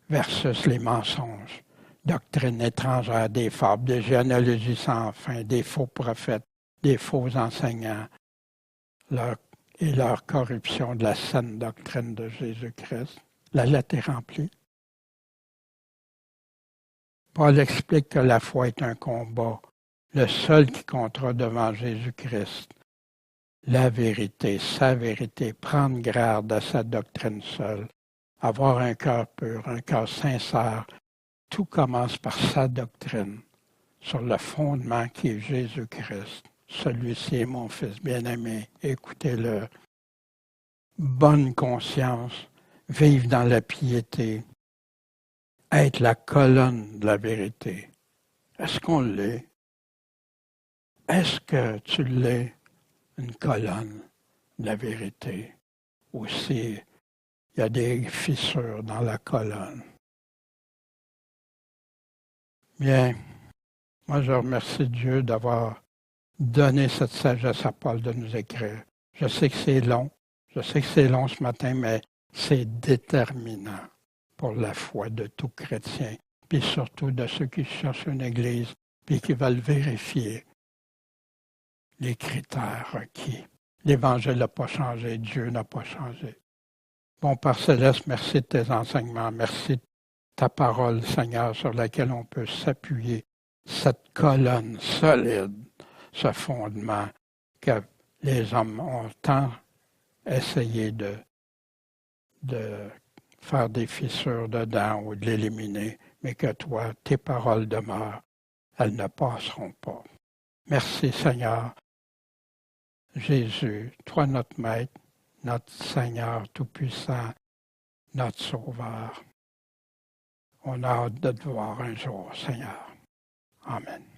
Versus les mensonges, doctrine étrangère, des fables, des généalogies sans fin, des faux prophètes, des faux enseignants, et leur corruption de la saine doctrine de Jésus-Christ. La lettre est remplie. Paul explique que la foi est un combat, le seul qui comptera devant Jésus-Christ. La vérité, sa vérité, prendre garde à sa doctrine seule, avoir un cœur pur, un cœur sincère. Tout commence par sa doctrine, sur le fondement qui est Jésus-Christ. Celui-ci est mon Fils bien-aimé, écoutez-le. Bonne conscience, vivre dans la piété, être la colonne de la vérité. Est-ce qu'on l'est? Est-ce que tu l'es, une colonne de la vérité? Ou si il y a des fissures dans la colonne? Bien, moi je remercie Dieu d'avoir donné cette sagesse à Paul de nous écrire. Je sais que c'est long, ce matin, mais c'est déterminant pour la foi de tout chrétien, puis surtout de ceux qui cherchent une église, puis qui veulent vérifier les critères requis. L'Évangile n'a pas changé, Dieu n'a pas changé. Bon Père Céleste, merci de tes enseignements, merci de ta parole, Seigneur, sur laquelle on peut s'appuyer, cette colonne solide, ce fondement que les hommes ont tant essayé de faire des fissures dedans ou de l'éliminer, mais que toi, tes paroles demeurent, elles ne passeront pas. Merci Seigneur. Jésus, toi notre Maître, notre Seigneur Tout-Puissant, notre Sauveur. On a hâte de te voir un jour, Seigneur. Amen.